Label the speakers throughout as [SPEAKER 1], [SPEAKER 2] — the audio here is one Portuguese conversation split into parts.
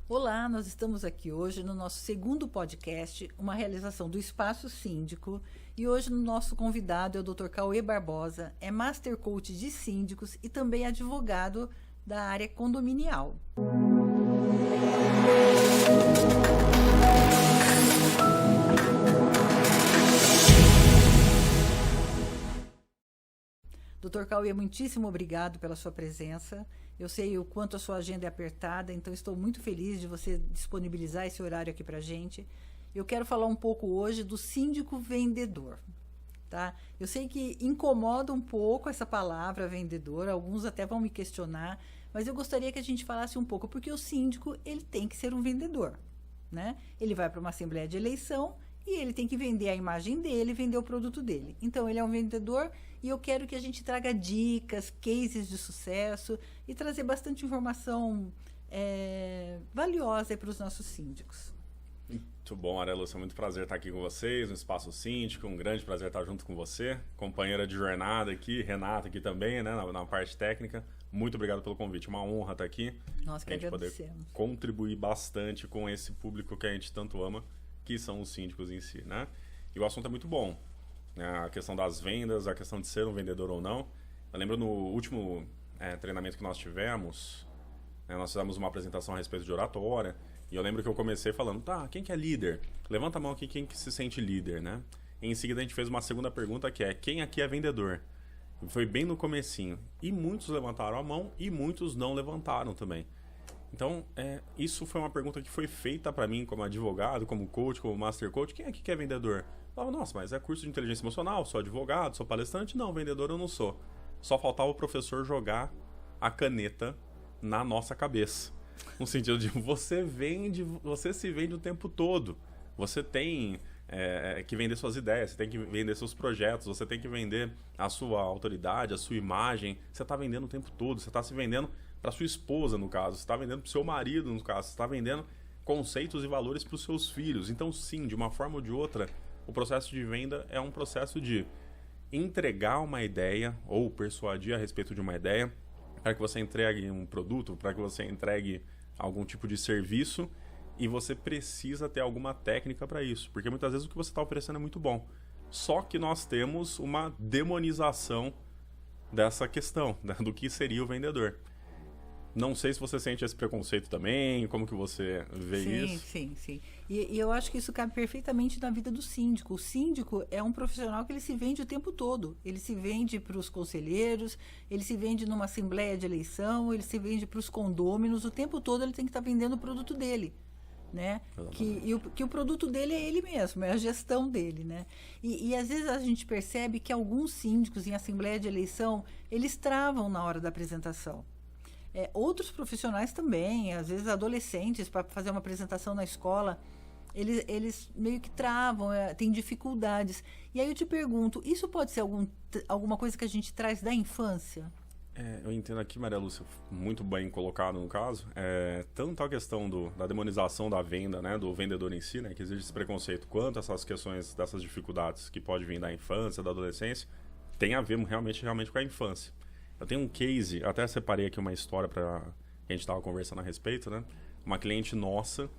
[SPEAKER 1] Olá, nós estamos aqui hoje no nosso segundo podcast, uma realização do Espaço Síndico. E hoje o nosso convidado é o Dr. Cauê Barbosa, é Master Coach de Síndicos e também advogado da área condominial. Dr. Cauê, muitíssimo obrigado pela sua presença. Eu sei o quanto a sua agenda é apertada, então estou muito feliz de você disponibilizar esse horário aqui para a gente. Eu quero falar um pouco hoje do síndico vendedor. Tá? Eu sei que incomoda um pouco essa palavra vendedor, alguns até vão me questionar, mas eu gostaria que a gente falasse um pouco, porque o síndico ele tem que ser um vendedor. Né? Ele vai para uma assembleia de eleição e ele tem que vender a imagem dele, vender o produto dele. Então, ele é um vendedor e eu quero que a gente traga dicas, cases de sucesso e trazer bastante informação valiosa para os nossos síndicos.
[SPEAKER 2] Muito bom, Maria Lúcia. Muito prazer estar aqui com vocês no Espaço Síndico. Um grande prazer estar junto com você. Companheira de jornada aqui, Renata aqui também, né, na parte técnica. Muito obrigado pelo convite. Uma honra estar aqui.
[SPEAKER 1] Nós que agradecemos.
[SPEAKER 2] Poder contribuir bastante com esse público que a gente tanto ama, que são os síndicos em si, né? E o assunto é muito bom, né? A questão das vendas, a questão de ser um vendedor ou não. Eu lembro no último treinamento que nós tivemos, né, nós fizemos uma apresentação a respeito de oratória, e eu lembro que eu comecei falando, tá, quem que é líder? Levanta a mão aqui quem que se sente líder, né? E em seguida a gente fez uma segunda pergunta que é, quem aqui é vendedor? E foi bem no comecinho. E muitos levantaram a mão e muitos não levantaram também. Então, isso foi uma pergunta que foi feita para mim como advogado, como coach, como master coach. Quem aqui que é vendedor? Eu falava, nossa, mas é curso de inteligência emocional, sou advogado, sou palestrante? Não, vendedor eu não sou. Só faltava o professor jogar a caneta na nossa cabeça. No sentido de você se vende o tempo todo. Você tem que vender suas ideias, você tem que vender seus projetos, você tem que vender a sua autoridade, a sua imagem. Você está vendendo o tempo todo, você está se vendendo para sua esposa, no caso, você está vendendo para o seu marido, no caso, você está vendendo conceitos e valores para os seus filhos. Então, sim, de uma forma ou de outra, o processo de venda é um processo de entregar uma ideia ou persuadir a respeito de uma ideia para que você entregue um produto, para que você entregue algum tipo de serviço, e você precisa ter alguma técnica para isso, porque muitas vezes o que você está oferecendo é muito bom. Só que nós temos uma demonização dessa questão, né, do que seria o vendedor. Não sei se você sente esse preconceito também, como que você vê isso?
[SPEAKER 1] Sim. E eu acho que isso cabe perfeitamente na vida do síndico. O síndico é um profissional que ele se vende o tempo todo. Ele se vende para os conselheiros, ele se vende numa assembleia de eleição, ele se vende para os condôminos. O tempo todo ele tem que estar vendendo o produto dele. Né? Que o produto dele é ele mesmo, é a gestão dele, né? E às vezes a gente percebe que alguns síndicos em assembleia de eleição, eles travam na hora da apresentação. Outros profissionais também, às vezes adolescentes, para fazer uma apresentação na escola, eles meio que travam, têm dificuldades. E aí eu te pergunto, isso pode ser alguma coisa que a gente traz da infância?
[SPEAKER 2] Eu entendo aqui, Maria Lúcia, muito bem colocado no caso. Tanto a questão da demonização da venda, né, do vendedor em si, né, que existe esse preconceito, quanto essas questões dessas dificuldades que pode vir da infância, da adolescência, tem a ver realmente com a infância. Eu tenho um case, até separei aqui uma história para que a gente estava conversando a respeito, né? Uma cliente nossa,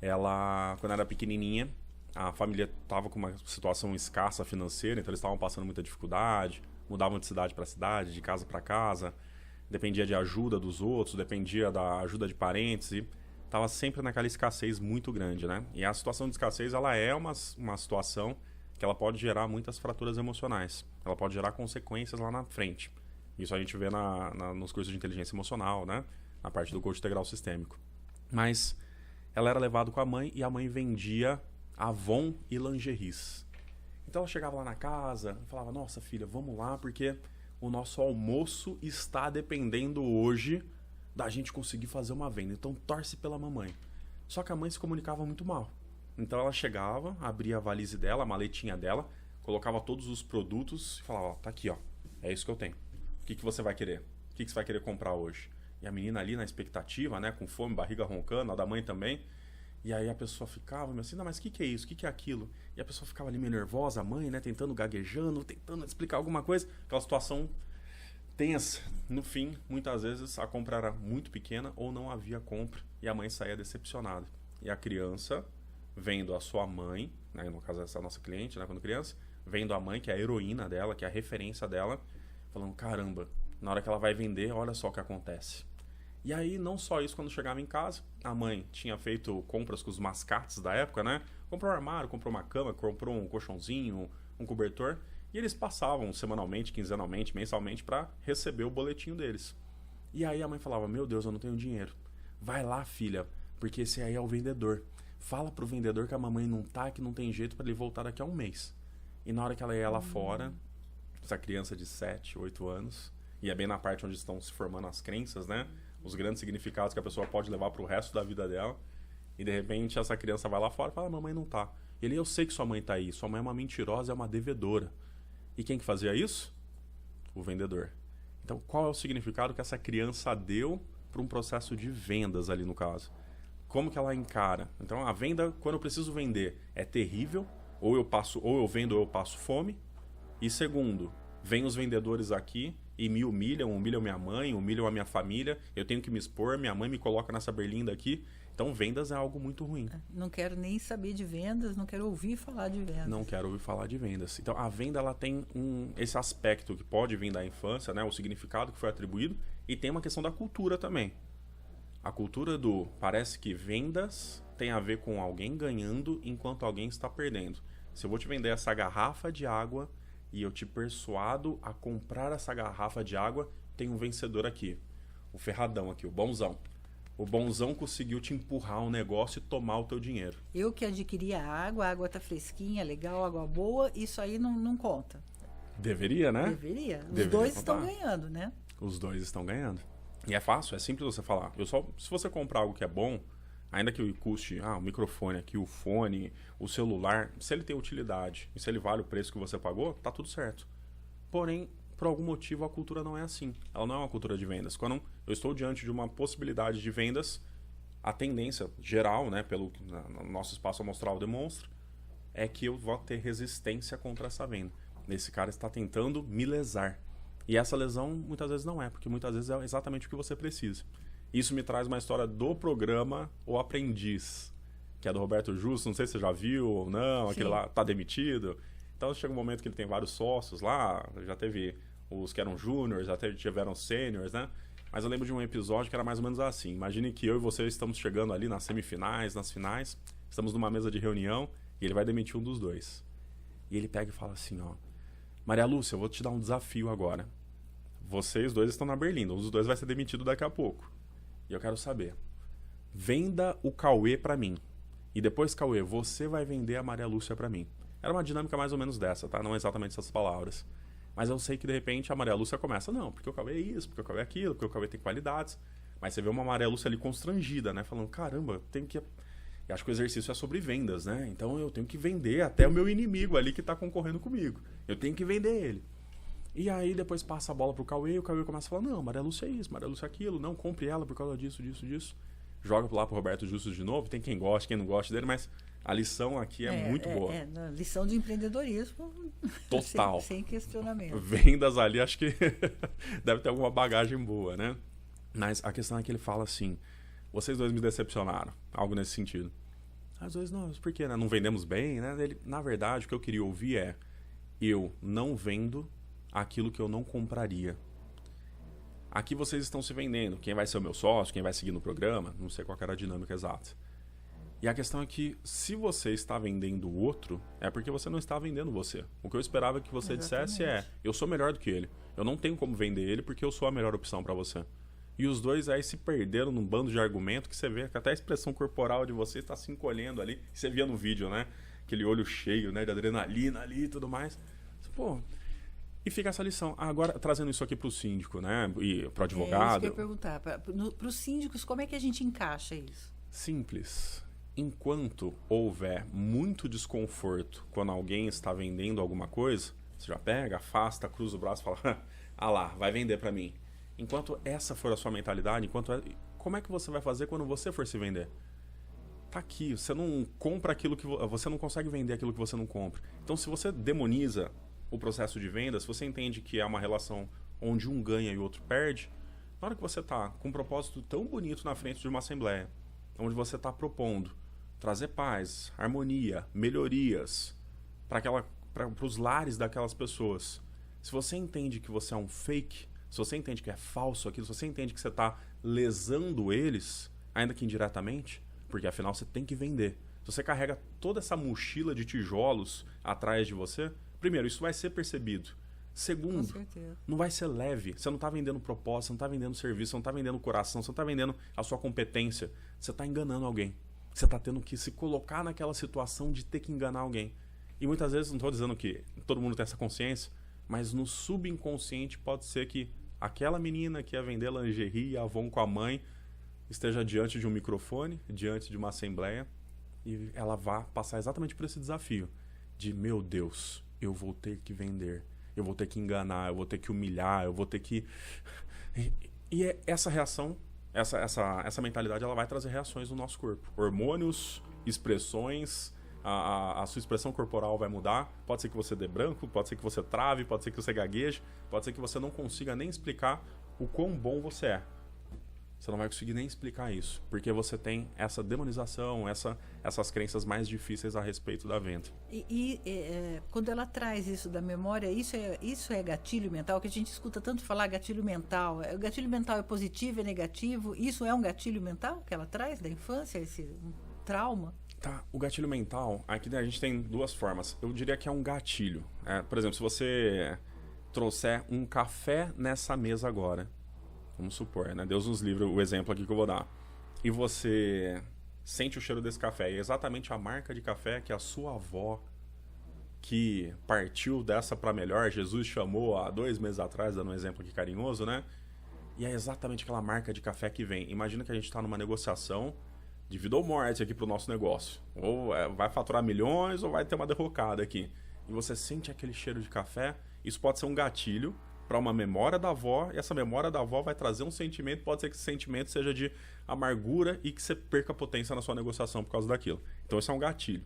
[SPEAKER 2] ela, quando era pequenininha, a família estava com uma situação escassa financeira, então eles estavam passando muita dificuldade, mudavam de cidade para cidade, de casa para casa, dependia de ajuda dos outros, dependia da ajuda de parentes e estava sempre naquela escassez muito grande, né? E a situação de escassez, ela é uma situação que ela pode gerar muitas fraturas emocionais, ela pode gerar consequências lá na frente. Isso a gente vê nos cursos de inteligência emocional, né? Na parte do coach integral sistêmico. Mas ela era levada com a mãe e a mãe vendia Avon e lingeries. Então ela chegava lá na casa e falava, nossa filha, vamos lá porque o nosso almoço está dependendo hoje da gente conseguir fazer uma venda. Então torce pela mamãe. Só que a mãe se comunicava muito mal. Então ela chegava, abria a valise dela, a maletinha dela, colocava todos os produtos e falava, ó, tá aqui, ó, é isso que eu tenho. O que você vai querer? O que você vai querer comprar hoje? E a menina ali na expectativa, né? Com fome, barriga roncando, a da mãe também. E aí a pessoa ficava assim, não, mas o que é isso? O que é aquilo? E a pessoa ficava ali meio nervosa, a mãe, né? Tentando, gaguejando, tentando explicar alguma coisa. Aquela situação tensa. No fim, muitas vezes a compra era muito pequena ou não havia compra e a mãe saía decepcionada. E a criança, vendo a sua mãe, né, no caso essa nossa cliente, né, quando criança, vendo a mãe, que é a heroína dela, que é a referência dela, falando, caramba, na hora que ela vai vender, olha só o que acontece. E aí, não só isso, quando chegava em casa, a mãe tinha feito compras com os mascates da época, né? Comprou um armário, comprou uma cama, comprou um colchãozinho, um cobertor. E eles passavam semanalmente, quinzenalmente, mensalmente para receber o boletinho deles. E aí a mãe falava, meu Deus, eu não tenho dinheiro. Vai lá, filha, porque esse aí é o vendedor. Fala pro vendedor que a mamãe não tá, que não tem jeito para ele voltar daqui a um mês. E na hora que ela ia lá fora, essa criança de 7, 8 anos, e é bem na parte onde estão se formando as crenças, né? Os grandes significados que a pessoa pode levar pro resto da vida dela. E de repente essa criança vai lá fora e fala, mamãe não tá. Ele, eu sei que sua mãe tá aí, sua mãe é uma mentirosa, é uma devedora. E quem que fazia isso? O vendedor. Então, qual é o significado que essa criança deu para um processo de vendas ali no caso? Como que ela encara? Então, a venda, quando eu preciso vender, é terrível. Ou eu vendo ou eu passo fome. E segundo, vem os vendedores aqui e me humilham minha mãe, humilham a minha família. Eu tenho que me expor, minha mãe me coloca nessa berlinda aqui. Então, vendas é algo muito ruim.
[SPEAKER 1] Não quero nem saber de vendas, não quero ouvir falar de vendas.
[SPEAKER 2] Não quero ouvir falar de vendas. Então, a venda ela tem esse aspecto que pode vir da infância, né? O significado que foi atribuído. E tem uma questão da cultura também. A cultura parece que vendas tem a ver com alguém ganhando enquanto alguém está perdendo. Se eu vou te vender essa garrafa de água e eu te persuado a comprar essa garrafa de água, tem um vencedor aqui. O ferradão aqui, o bonzão. O bonzão conseguiu te empurrar um negócio e tomar o teu dinheiro.
[SPEAKER 1] Eu que adquiri a água tá fresquinha, legal, água boa, isso aí não conta.
[SPEAKER 2] Deveria, né?
[SPEAKER 1] Deveria. Os
[SPEAKER 2] Deveria
[SPEAKER 1] dois
[SPEAKER 2] contar.
[SPEAKER 1] estão ganhando, né?
[SPEAKER 2] Os dois estão ganhando. E é fácil, é simples você falar. Se você comprar algo que é bom, ainda que custe o microfone aqui, o fone, o celular, se ele tem utilidade e se ele vale o preço que você pagou, tá tudo certo. Porém, por algum motivo, a cultura não é assim. Ela não é uma cultura de vendas. Quando eu estou diante de uma possibilidade de vendas, a tendência geral, né, pelo que no nosso espaço amostral demonstra, é que eu vou ter resistência contra essa venda. Esse cara está tentando me lesar. E essa lesão muitas vezes não é, porque muitas vezes é exatamente o que você precisa. Isso me traz uma história do programa O Aprendiz, que é do Roberto Justo, não sei se você já viu ou não,
[SPEAKER 1] Sim.
[SPEAKER 2] aquele lá tá demitido. Então chega um momento que ele tem vários sócios lá, já teve os que eram júniores, até tiveram sêniores, né? Mas eu lembro de um episódio que era mais ou menos assim. Imagine que eu e você estamos chegando ali nas semifinais, nas finais, estamos numa mesa de reunião e ele vai demitir um dos dois. E ele pega e fala assim, ó, Maria Lúcia, eu vou te dar um desafio agora. Vocês dois estão na berlinda, um dos dois vai ser demitido daqui a pouco. E eu quero saber, venda o Cauê pra mim. E depois, Cauê, você vai vender a Maria Lúcia pra mim. Era uma dinâmica mais ou menos dessa, tá? Não exatamente essas palavras. Mas eu sei que, de repente, a Maria Lúcia começa, não, porque o Cauê é isso, porque o Cauê é aquilo, porque o Cauê tem qualidades. Mas você vê uma Maria Lúcia ali constrangida, né? Falando, caramba, eu tenho que... Eu acho que o exercício é sobre vendas, né? Então eu tenho que vender até o meu inimigo ali que tá concorrendo comigo. Eu tenho que vender ele. E aí depois passa a bola pro Cauê e o Cauê começa a falar, não, Maria Lúcia é isso, Maria Lúcia é aquilo, não, compre ela por causa disso, disso, disso. Joga lá pro Roberto Justus de novo, tem quem gosta, quem não gosta dele, mas a lição aqui é muito boa.
[SPEAKER 1] Lição de empreendedorismo.
[SPEAKER 2] Total.
[SPEAKER 1] Sem questionamento.
[SPEAKER 2] Vendas ali, acho que deve ter alguma bagagem boa, né? Mas a questão é que ele fala assim, vocês dois me decepcionaram, algo nesse sentido. Às vezes, não, por quê? Né? Não vendemos bem, né? Ele, na verdade, o que eu queria ouvir é, eu não vendo aquilo que eu não compraria. Aqui vocês estão se vendendo. Quem vai ser o meu sócio, quem vai seguir no programa, não sei qual era a dinâmica exata. E a questão é que se você está vendendo o outro, é porque você não está vendendo você. O que eu esperava que você dissesse é, eu sou melhor do que ele. Eu não tenho como vender ele porque eu sou a melhor opção para você. E os dois aí se perderam num bando de argumento que você vê que até a expressão corporal de você está se encolhendo ali. Você via no vídeo, né? Aquele olho cheio, né, de adrenalina ali e tudo mais. Pô... E fica essa lição. Agora, trazendo isso aqui para o síndico, né? E para o advogado.
[SPEAKER 1] É isso que eu ia perguntar. Para os síndicos, como é que a gente encaixa isso?
[SPEAKER 2] Simples. Enquanto houver muito desconforto quando alguém está vendendo alguma coisa, você já pega, afasta, cruza o braço e fala, ah lá, vai vender para mim. Enquanto essa for a sua mentalidade, como é que você vai fazer quando você for se vender? Tá aqui, você não compra aquilo que você não consegue vender aquilo que você não compra. Então, se você demoniza o processo de venda, se você entende que é uma relação onde um ganha e o outro perde, na hora que você está com um propósito tão bonito na frente de uma assembleia, onde você está propondo trazer paz, harmonia, melhorias para os lares daquelas pessoas, se você entende que você é um fake, se você entende que é falso aquilo, se você entende que você está lesando eles, ainda que indiretamente, porque afinal você tem que vender. Se você carrega toda essa mochila de tijolos atrás de você, primeiro, isso vai ser percebido. Segundo, não vai ser leve. Você não está vendendo propósito, você não está vendendo serviço, você não está vendendo coração, você não está vendendo a sua competência. Você está enganando alguém. Você está tendo que se colocar naquela situação de ter que enganar alguém. E muitas vezes, não estou dizendo que todo mundo tem essa consciência, mas no subconsciente pode ser que aquela menina que ia vender lingerie e Avon com a mãe esteja diante de um microfone, diante de uma assembleia, e ela vá passar exatamente por esse desafio de, meu Deus, eu vou ter que vender, eu vou ter que enganar, eu vou ter que humilhar, eu vou ter que... E essa reação, essa mentalidade, ela vai trazer reações no nosso corpo. Hormônios, expressões, a sua expressão corporal vai mudar. Pode ser que você dê branco, pode ser que você trave, pode ser que você gagueje, pode ser que você não consiga nem explicar o quão bom você é. Você não vai conseguir nem explicar isso, porque você tem essa demonização, essas crenças mais difíceis a respeito da venda.
[SPEAKER 1] Quando ela traz isso da memória, isso é gatilho mental, que a gente escuta tanto falar gatilho mental. O gatilho mental é positivo, é negativo? Isso é um gatilho mental que ela traz da infância, esse trauma?
[SPEAKER 2] Tá, o gatilho mental, aqui a gente tem duas formas. Eu diria que é um gatilho. Por exemplo, se você trouxer um café nessa mesa agora, vamos supor, né? Deus nos livre o exemplo aqui que eu vou dar. E você sente o cheiro desse café. E é exatamente a marca de café que a sua avó, que partiu dessa para melhor, Jesus chamou há 2 meses atrás, dando um exemplo aqui carinhoso, né? E é exatamente aquela marca de café que vem. Imagina que a gente está numa negociação de vida ou morte aqui para o nosso negócio. Ou vai faturar milhões ou vai ter uma derrocada aqui. E você sente aquele cheiro de café. Isso pode ser um gatilho para uma memória da avó, e essa memória da avó vai trazer um sentimento, pode ser que esse sentimento seja de amargura e que você perca potência na sua negociação por causa daquilo. Então esse é um gatilho,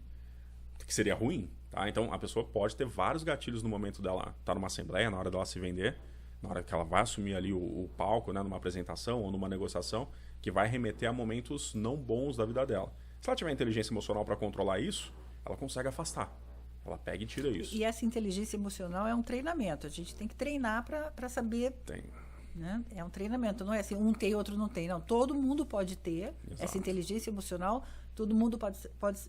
[SPEAKER 2] que seria ruim, tá? Então a pessoa pode ter vários gatilhos no momento dela estar numa assembleia, na hora dela se vender, na hora que ela vai assumir ali o palco, né, numa apresentação ou numa negociação, que vai remeter a momentos não bons da vida dela. Se ela tiver inteligência emocional para controlar isso, ela consegue afastar. Ela pega e tira isso.
[SPEAKER 1] E essa inteligência emocional é um treinamento. A gente tem que treinar para saber.
[SPEAKER 2] Tem.
[SPEAKER 1] Né? É um treinamento. Não é assim, um tem, outro não tem. Não, todo mundo pode ter. Exato. Essa inteligência emocional. Todo mundo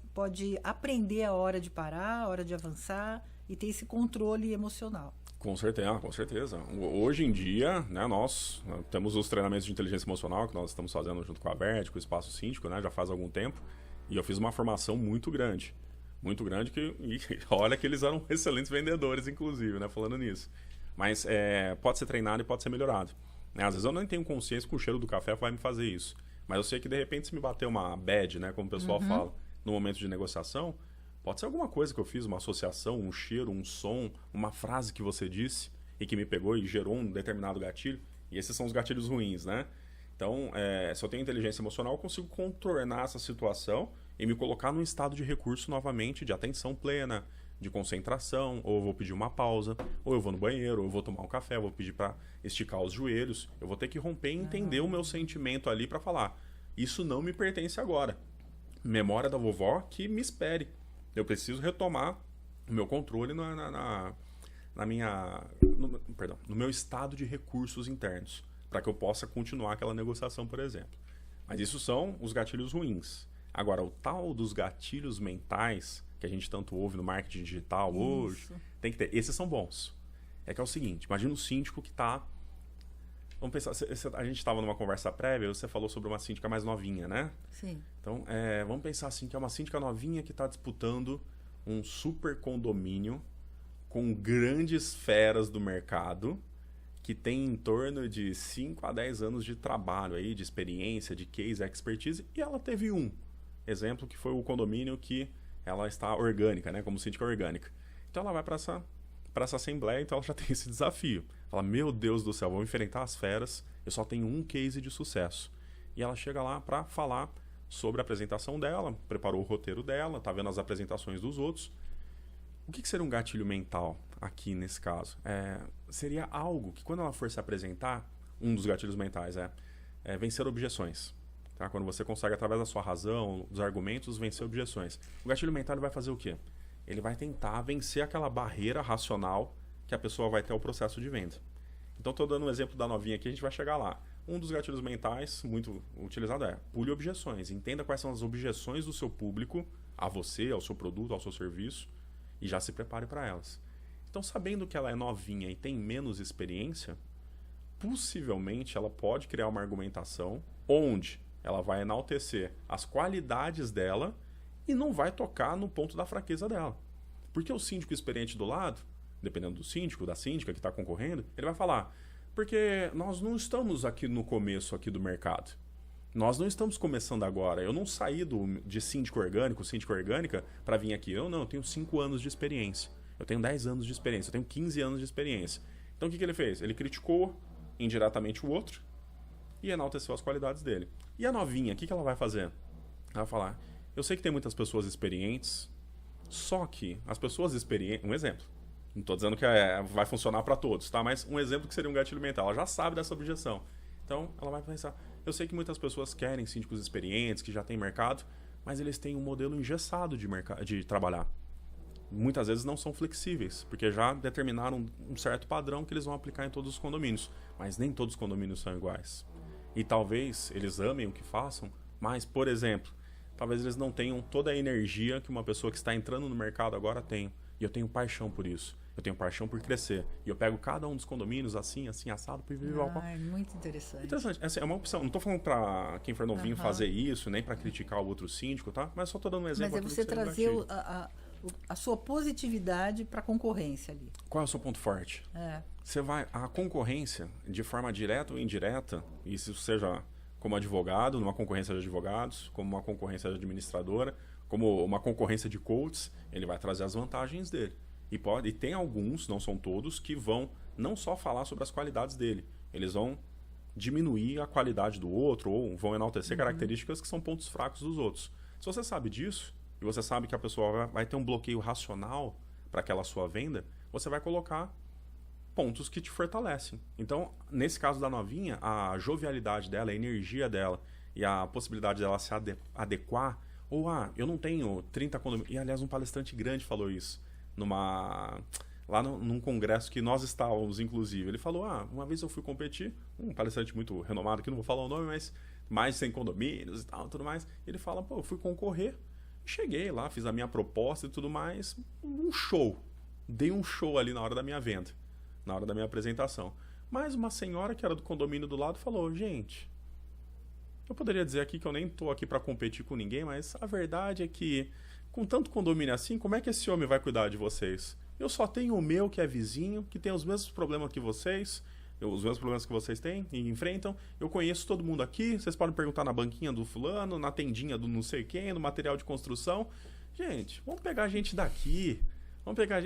[SPEAKER 1] pode aprender a hora de parar, a hora de avançar e ter esse controle emocional.
[SPEAKER 2] Com certeza, com certeza. Hoje em dia, né, nós temos os treinamentos de inteligência emocional que nós estamos fazendo junto com a Vert, com o Espaço Síndico, né, já faz algum tempo. E eu fiz uma formação muito grande. Muito grande, e olha que eles eram excelentes vendedores, inclusive, né, falando nisso. Mas pode ser treinado e pode ser melhorado. Né? Às vezes eu não tenho consciência que o cheiro do café vai me fazer isso. Mas eu sei que, de repente, se me bater uma bad, né, como o pessoal fala, no momento de negociação, pode ser alguma coisa que eu fiz, uma associação, um cheiro, um som, uma frase que você disse e que me pegou e gerou um determinado gatilho. E esses são os gatilhos ruins, né? Então, se eu tenho inteligência emocional, eu consigo contornar essa situação e me colocar num estado de recurso novamente, de atenção plena, de concentração, ou eu vou pedir uma pausa, ou eu vou no banheiro, ou eu vou tomar um café, eu vou pedir para esticar os joelhos. Eu vou ter que romper e entender o meu sentimento ali para falar, isso não me pertence agora. Memória da vovó que me espere. Eu preciso retomar o meu controle no meu estado de recursos internos, para que eu possa continuar aquela negociação, por exemplo. Mas isso são os gatilhos ruins. Agora, o tal dos gatilhos mentais, que a gente tanto ouve no marketing digital hoje, tem que ter. Esses são bons. É que é o seguinte, imagina um síndico que está... Vamos pensar, a gente estava numa conversa prévia, você falou sobre uma síndica mais novinha, né?
[SPEAKER 1] Sim.
[SPEAKER 2] Então, vamos pensar assim, que é uma síndica novinha que está disputando um super condomínio com grandes feras do mercado, que tem em torno de 5 a 10 anos de trabalho aí, de experiência, de case, expertise, e ela teve um exemplo que foi o condomínio que ela está orgânica, né, como síndica orgânica. Então ela vai para essa assembleia, então ela já tem esse desafio. Fala, meu Deus do céu, vou enfrentar as feras, eu só tenho um case de sucesso. E ela chega lá para falar sobre a apresentação dela, preparou o roteiro dela, tá vendo as apresentações dos outros. O que seria um gatilho mental aqui nesse caso? Seria algo que quando ela for se apresentar, um dos gatilhos mentais é vencer objeções. Tá? Quando você consegue, através da sua razão, dos argumentos, vencer objeções. O gatilho mental ele vai fazer o quê? Ele vai tentar vencer aquela barreira racional que a pessoa vai ter ao processo de venda. Então, estou dando um exemplo da novinha aqui, a gente vai chegar lá. Um dos gatilhos mentais muito utilizado pule objeções. Entenda quais são as objeções do seu público a você, ao seu produto, ao seu serviço e já se prepare para elas. Então, sabendo que ela é novinha e tem menos experiência, possivelmente ela pode criar uma argumentação onde ela vai enaltecer as qualidades dela e não vai tocar no ponto da fraqueza dela. Porque o síndico experiente do lado, dependendo do síndico, da síndica que está concorrendo, ele vai falar, porque nós não estamos aqui no começo aqui do mercado. Nós não estamos começando agora. Eu não saí de síndico orgânica, para vir aqui. Eu tenho 5 anos de experiência. Eu tenho 10 anos de experiência. Eu tenho 15 anos de experiência. Então o que ele fez? Ele criticou indiretamente o outro e enalteceu as qualidades dele. E a novinha, o que ela vai fazer? Ela vai falar, eu sei que tem muitas pessoas experientes, só que as pessoas experientes... Um exemplo. Não estou dizendo que vai funcionar para todos, tá? Mas um exemplo que seria um gatilho mental. Ela já sabe dessa objeção. Então, ela vai pensar, eu sei que muitas pessoas querem síndicos experientes, que já têm mercado, mas eles têm um modelo engessado de trabalhar. Muitas vezes não são flexíveis, porque já determinaram um certo padrão que eles vão aplicar em todos os condomínios. Mas nem todos os condomínios são iguais. E talvez eles amem o que façam, mas, por exemplo, talvez eles não tenham toda a energia que uma pessoa que está entrando no mercado agora tem. E eu tenho paixão por isso. Eu tenho paixão por crescer. E eu pego cada um dos condomínios assim, assado, por viver
[SPEAKER 1] É muito interessante.
[SPEAKER 2] Interessante. Essa é uma opção. Não estou falando para quem for novinho fazer isso, nem para criticar o outro síndico, tá? Mas só estou dando um exemplo.
[SPEAKER 1] Mas é você trazer a sua positividade para a concorrência ali.
[SPEAKER 2] Qual é o seu ponto forte? A concorrência, de forma direta ou indireta, e isso seja como advogado, numa concorrência de advogados, como uma concorrência de administradora, como uma concorrência de coaches, ele vai trazer as vantagens dele. E tem alguns, não são todos, que vão não só falar sobre as qualidades dele, eles vão diminuir a qualidade do outro ou vão enaltecer características que são pontos fracos dos outros. Se você sabe disso, e você sabe que a pessoa vai ter um bloqueio racional para aquela sua venda, você vai colocar pontos que te fortalecem. Então, nesse caso da novinha, a jovialidade dela, a energia dela e a possibilidade dela se adequar, ou eu não tenho 30 condomínios. E aliás, um palestrante grande falou isso num congresso que nós estávamos, inclusive. Ele falou, uma vez eu fui competir, um palestrante muito renomado, que não vou falar o nome, mas mais de 100 condomínios e tal, tudo mais. Ele fala, eu fui concorrer, cheguei lá, fiz a minha proposta e tudo mais, um show. Dei um show ali na hora da minha venda, na hora da minha apresentação. Mas uma senhora que era do condomínio do lado falou, gente, eu poderia dizer aqui que eu nem estou aqui para competir com ninguém, mas a verdade é que com tanto condomínio assim, como é que esse homem vai cuidar de vocês? Eu só tenho o meu, que é vizinho, que tem os mesmos problemas que vocês, os mesmos problemas que vocês têm e enfrentam. Eu conheço todo mundo aqui, vocês podem perguntar na banquinha do fulano, na tendinha do não sei quem, no material de construção. Gente, vamos pegar gente daqui.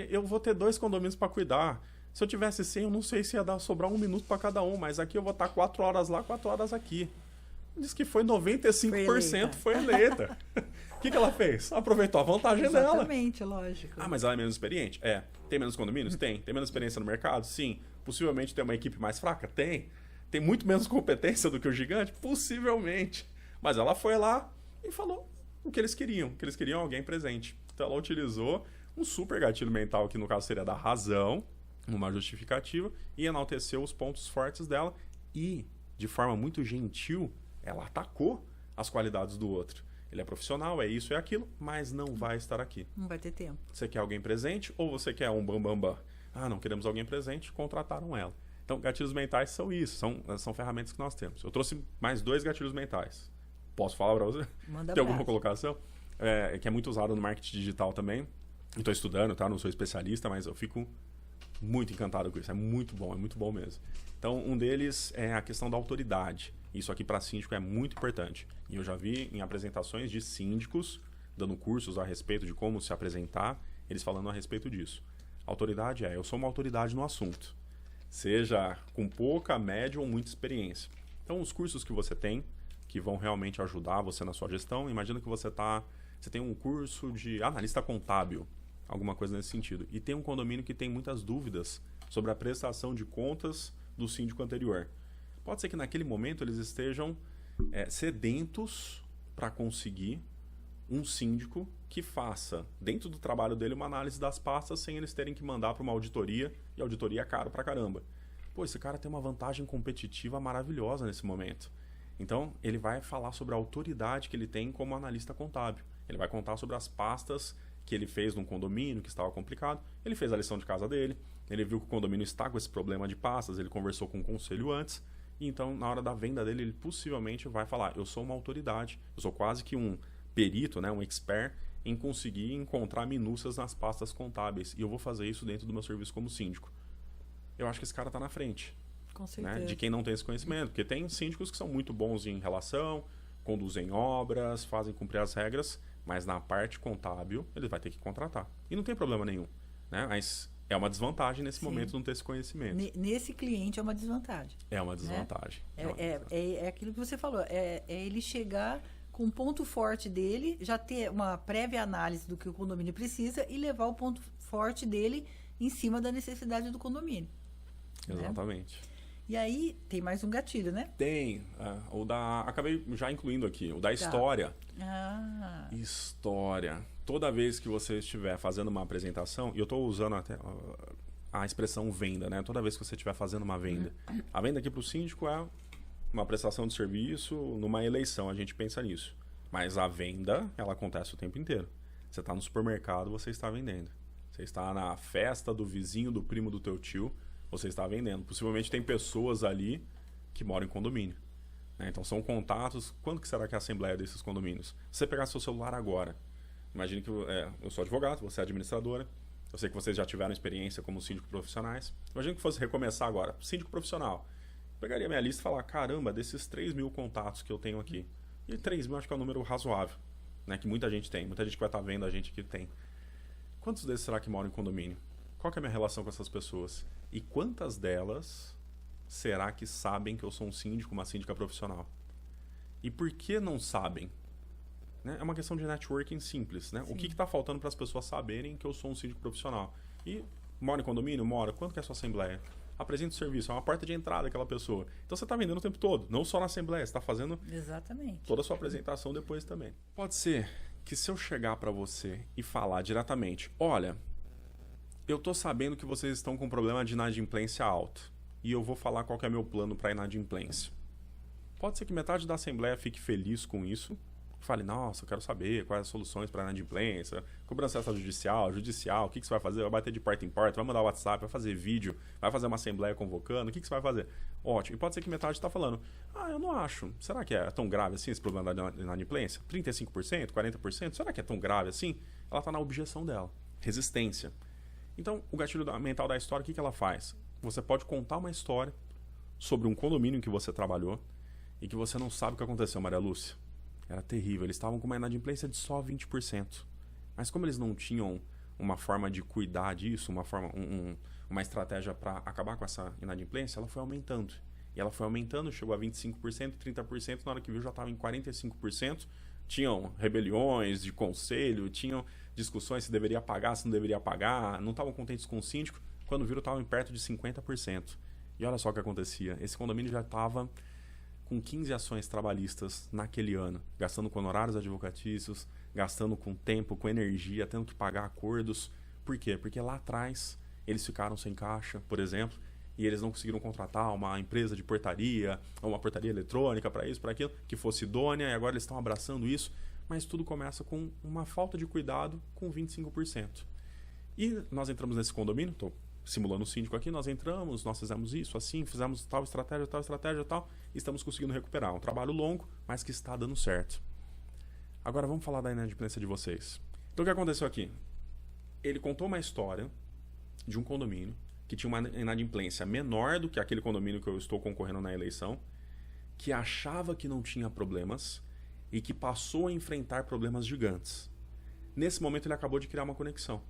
[SPEAKER 2] Eu vou ter 2 condomínios para cuidar. Se eu tivesse 100, eu não sei se ia sobrar 1 minuto para cada um, mas aqui eu vou estar 4 horas lá, 4 horas aqui. Diz que foi 95% foi eleita. O que ela fez? Aproveitou a vantagem dela.
[SPEAKER 1] Exatamente, lógico.
[SPEAKER 2] Mas ela é menos experiente? Tem menos condomínios? Tem. Tem menos experiência no mercado? Sim. Possivelmente tem uma equipe mais fraca? Tem. Tem muito menos competência do que o gigante? Possivelmente. Mas ela foi lá e falou o que eles queriam. Que eles queriam alguém presente. Então ela utilizou um super gatilho mental, que no caso seria da razão, uma justificativa, e enalteceu os pontos fortes dela e, de forma muito gentil, ela atacou as qualidades do outro. Ele é profissional, é isso, é aquilo, mas não vai estar aqui.
[SPEAKER 1] Não vai ter tempo.
[SPEAKER 2] Você quer alguém presente ou você quer um bambambam? Não queremos alguém presente, contrataram ela. Então, gatilhos mentais são isso, são ferramentas que nós temos. Eu trouxe mais 2 gatilhos mentais. Posso falar para você?
[SPEAKER 1] Manda
[SPEAKER 2] Tem alguma colocação? Que é muito usado no marketing digital também. Estou estudando, tá? Não sou especialista, mas eu fico muito encantado com isso. É muito bom mesmo. Então, um deles é a questão da autoridade. Isso aqui para síndico é muito importante. E eu já vi em apresentações de síndicos, dando cursos a respeito de como se apresentar, eles falando a respeito disso. Autoridade eu sou uma autoridade no assunto. Seja com pouca, média ou muita experiência. Então, os cursos que você tem, que vão realmente ajudar você na sua gestão, imagina que você tem um curso de analista contábil. alguma coisa nesse sentido. E tem um condomínio que tem muitas dúvidas sobre a prestação de contas do síndico anterior. Pode ser que naquele momento eles estejam sedentos para conseguir um síndico que faça, dentro do trabalho dele, uma análise das pastas sem eles terem que mandar para uma auditoria, e a auditoria é caro pra caramba. Pô, esse cara tem uma vantagem competitiva maravilhosa nesse momento. Então, ele vai falar sobre a autoridade que ele tem como analista contábil. Ele vai contar sobre as pastas que ele fez num condomínio que estava complicado. Ele fez a lição de casa dele, ele viu que o condomínio está com esse problema de pastas, ele conversou com o conselho antes, e então, na hora da venda dele, ele possivelmente vai falar, eu sou uma autoridade, eu sou quase que um perito, né, um expert, em conseguir encontrar minúcias nas pastas contábeis. E eu vou fazer isso dentro do meu serviço como síndico. Eu acho que esse cara está na frente.
[SPEAKER 1] Com certeza.
[SPEAKER 2] Né, de quem não tem esse conhecimento. Porque tem síndicos que são muito bons em relação, conduzem obras, fazem cumprir as regras, mas na parte contábil ele vai ter que contratar. E não tem problema nenhum. Né? Mas é uma desvantagem nesse momento não ter esse conhecimento.
[SPEAKER 1] Nesse cliente é uma desvantagem.
[SPEAKER 2] É uma desvantagem.
[SPEAKER 1] Né? É aquilo que você falou. É ele chegar com um ponto forte dele, já ter uma prévia análise do que o condomínio precisa e levar o ponto forte dele em cima da necessidade do condomínio.
[SPEAKER 2] Exatamente.
[SPEAKER 1] Né? E aí, tem mais um gatilho, né?
[SPEAKER 2] Tem. O da... Acabei já incluindo aqui. O da história. História. Toda vez que você estiver fazendo uma apresentação, e eu estou usando até a expressão venda, né? Toda vez que você estiver fazendo uma venda. A venda aqui para o síndico é uma prestação de serviço, numa eleição, a gente pensa nisso. Mas a venda, ela acontece o tempo inteiro. Você está no supermercado, você está vendendo. Você está na festa do vizinho, do primo do teu tio, você está vendendo. Possivelmente tem pessoas ali que moram em condomínio. Né? Então são contatos. Quando que será que é a assembleia desses condomínios? Se você pegar seu celular agora, imagine que eu sou advogado, você é administradora, eu sei que vocês já tiveram experiência como síndico profissionais. Imagine que fosse recomeçar agora, síndico profissional. Pegaria minha lista e falar, caramba, desses 3.000 contatos que eu tenho aqui. E 3.000 acho que é um número razoável, né? Que muita gente tem. Muita gente que vai estar vendo a gente que tem. Quantos desses será que moram em condomínio? Qual que é a minha relação com essas pessoas? E quantas delas será que sabem que eu sou um síndico, uma síndica profissional? E por que não sabem? Né? É uma questão de networking simples. Né? O que está faltando para as pessoas saberem que eu sou um síndico profissional? E mora em condomínio? Mora. Quanto que é a sua assembleia? Apresenta o serviço, é uma porta de entrada daquela pessoa. Então você está vendendo o tempo todo, não só na assembleia, você está fazendo toda a sua apresentação depois também. Pode ser que se eu chegar para você e falar diretamente, olha, eu estou sabendo que vocês estão com um problema de inadimplência alto e eu vou falar qual que é meu plano para inadimplência. Pode ser que metade da assembleia fique feliz com isso, fale, nossa, eu quero saber quais as soluções para inadimplência, cobrança judicial, o que você vai fazer? Vai bater de porta em porta, vai mandar WhatsApp, vai fazer vídeo, vai fazer uma assembleia convocando, o que você vai fazer? Ótimo. E pode ser que metade está falando, eu não acho. Será que é tão grave assim esse problema da inadimplência? 35%, 40%? Será que é tão grave assim? Ela está na objeção dela. Resistência. Então, o gatilho mental da história, o que ela faz? Você pode contar uma história sobre um condomínio em que você trabalhou e que você não sabe o que aconteceu, Maria Lúcia. Era terrível. Eles estavam com uma inadimplência de só 20%. Mas como eles não tinham uma forma de cuidar disso, uma estratégia para acabar com essa inadimplência, ela foi aumentando. E ela foi aumentando, chegou a 25%, 30%, na hora que viu já estava em 45%. Tinham rebeliões de conselho, tinham discussões se deveria pagar, se não deveria pagar, não estavam contentes com o síndico. Quando viram, estavam perto de 50%. E olha só o que acontecia. Esse condomínio já estava com 15 ações trabalhistas naquele ano, gastando com honorários advocatícios, gastando com tempo, com energia, tendo que pagar acordos. Por quê? Porque lá atrás eles ficaram sem caixa, por exemplo, e eles não conseguiram contratar uma empresa de portaria, ou uma portaria eletrônica para isso, para aquilo, que fosse idônea, e agora eles estão abraçando isso, mas tudo começa com uma falta de cuidado com 25%. E nós entramos nesse condomínio, estou simulando o síndico aqui, nós entramos, nós fizemos isso, assim, fizemos tal estratégia, e estamos conseguindo recuperar. Um trabalho longo, mas que está dando certo. Agora vamos falar da inadimplência de vocês. Então o que aconteceu aqui? Ele contou uma história de um condomínio que tinha uma inadimplência menor do que aquele condomínio que eu estou concorrendo na eleição, que achava que não tinha problemas e que passou a enfrentar problemas gigantes. Nesse momento ele acabou de criar uma conexão.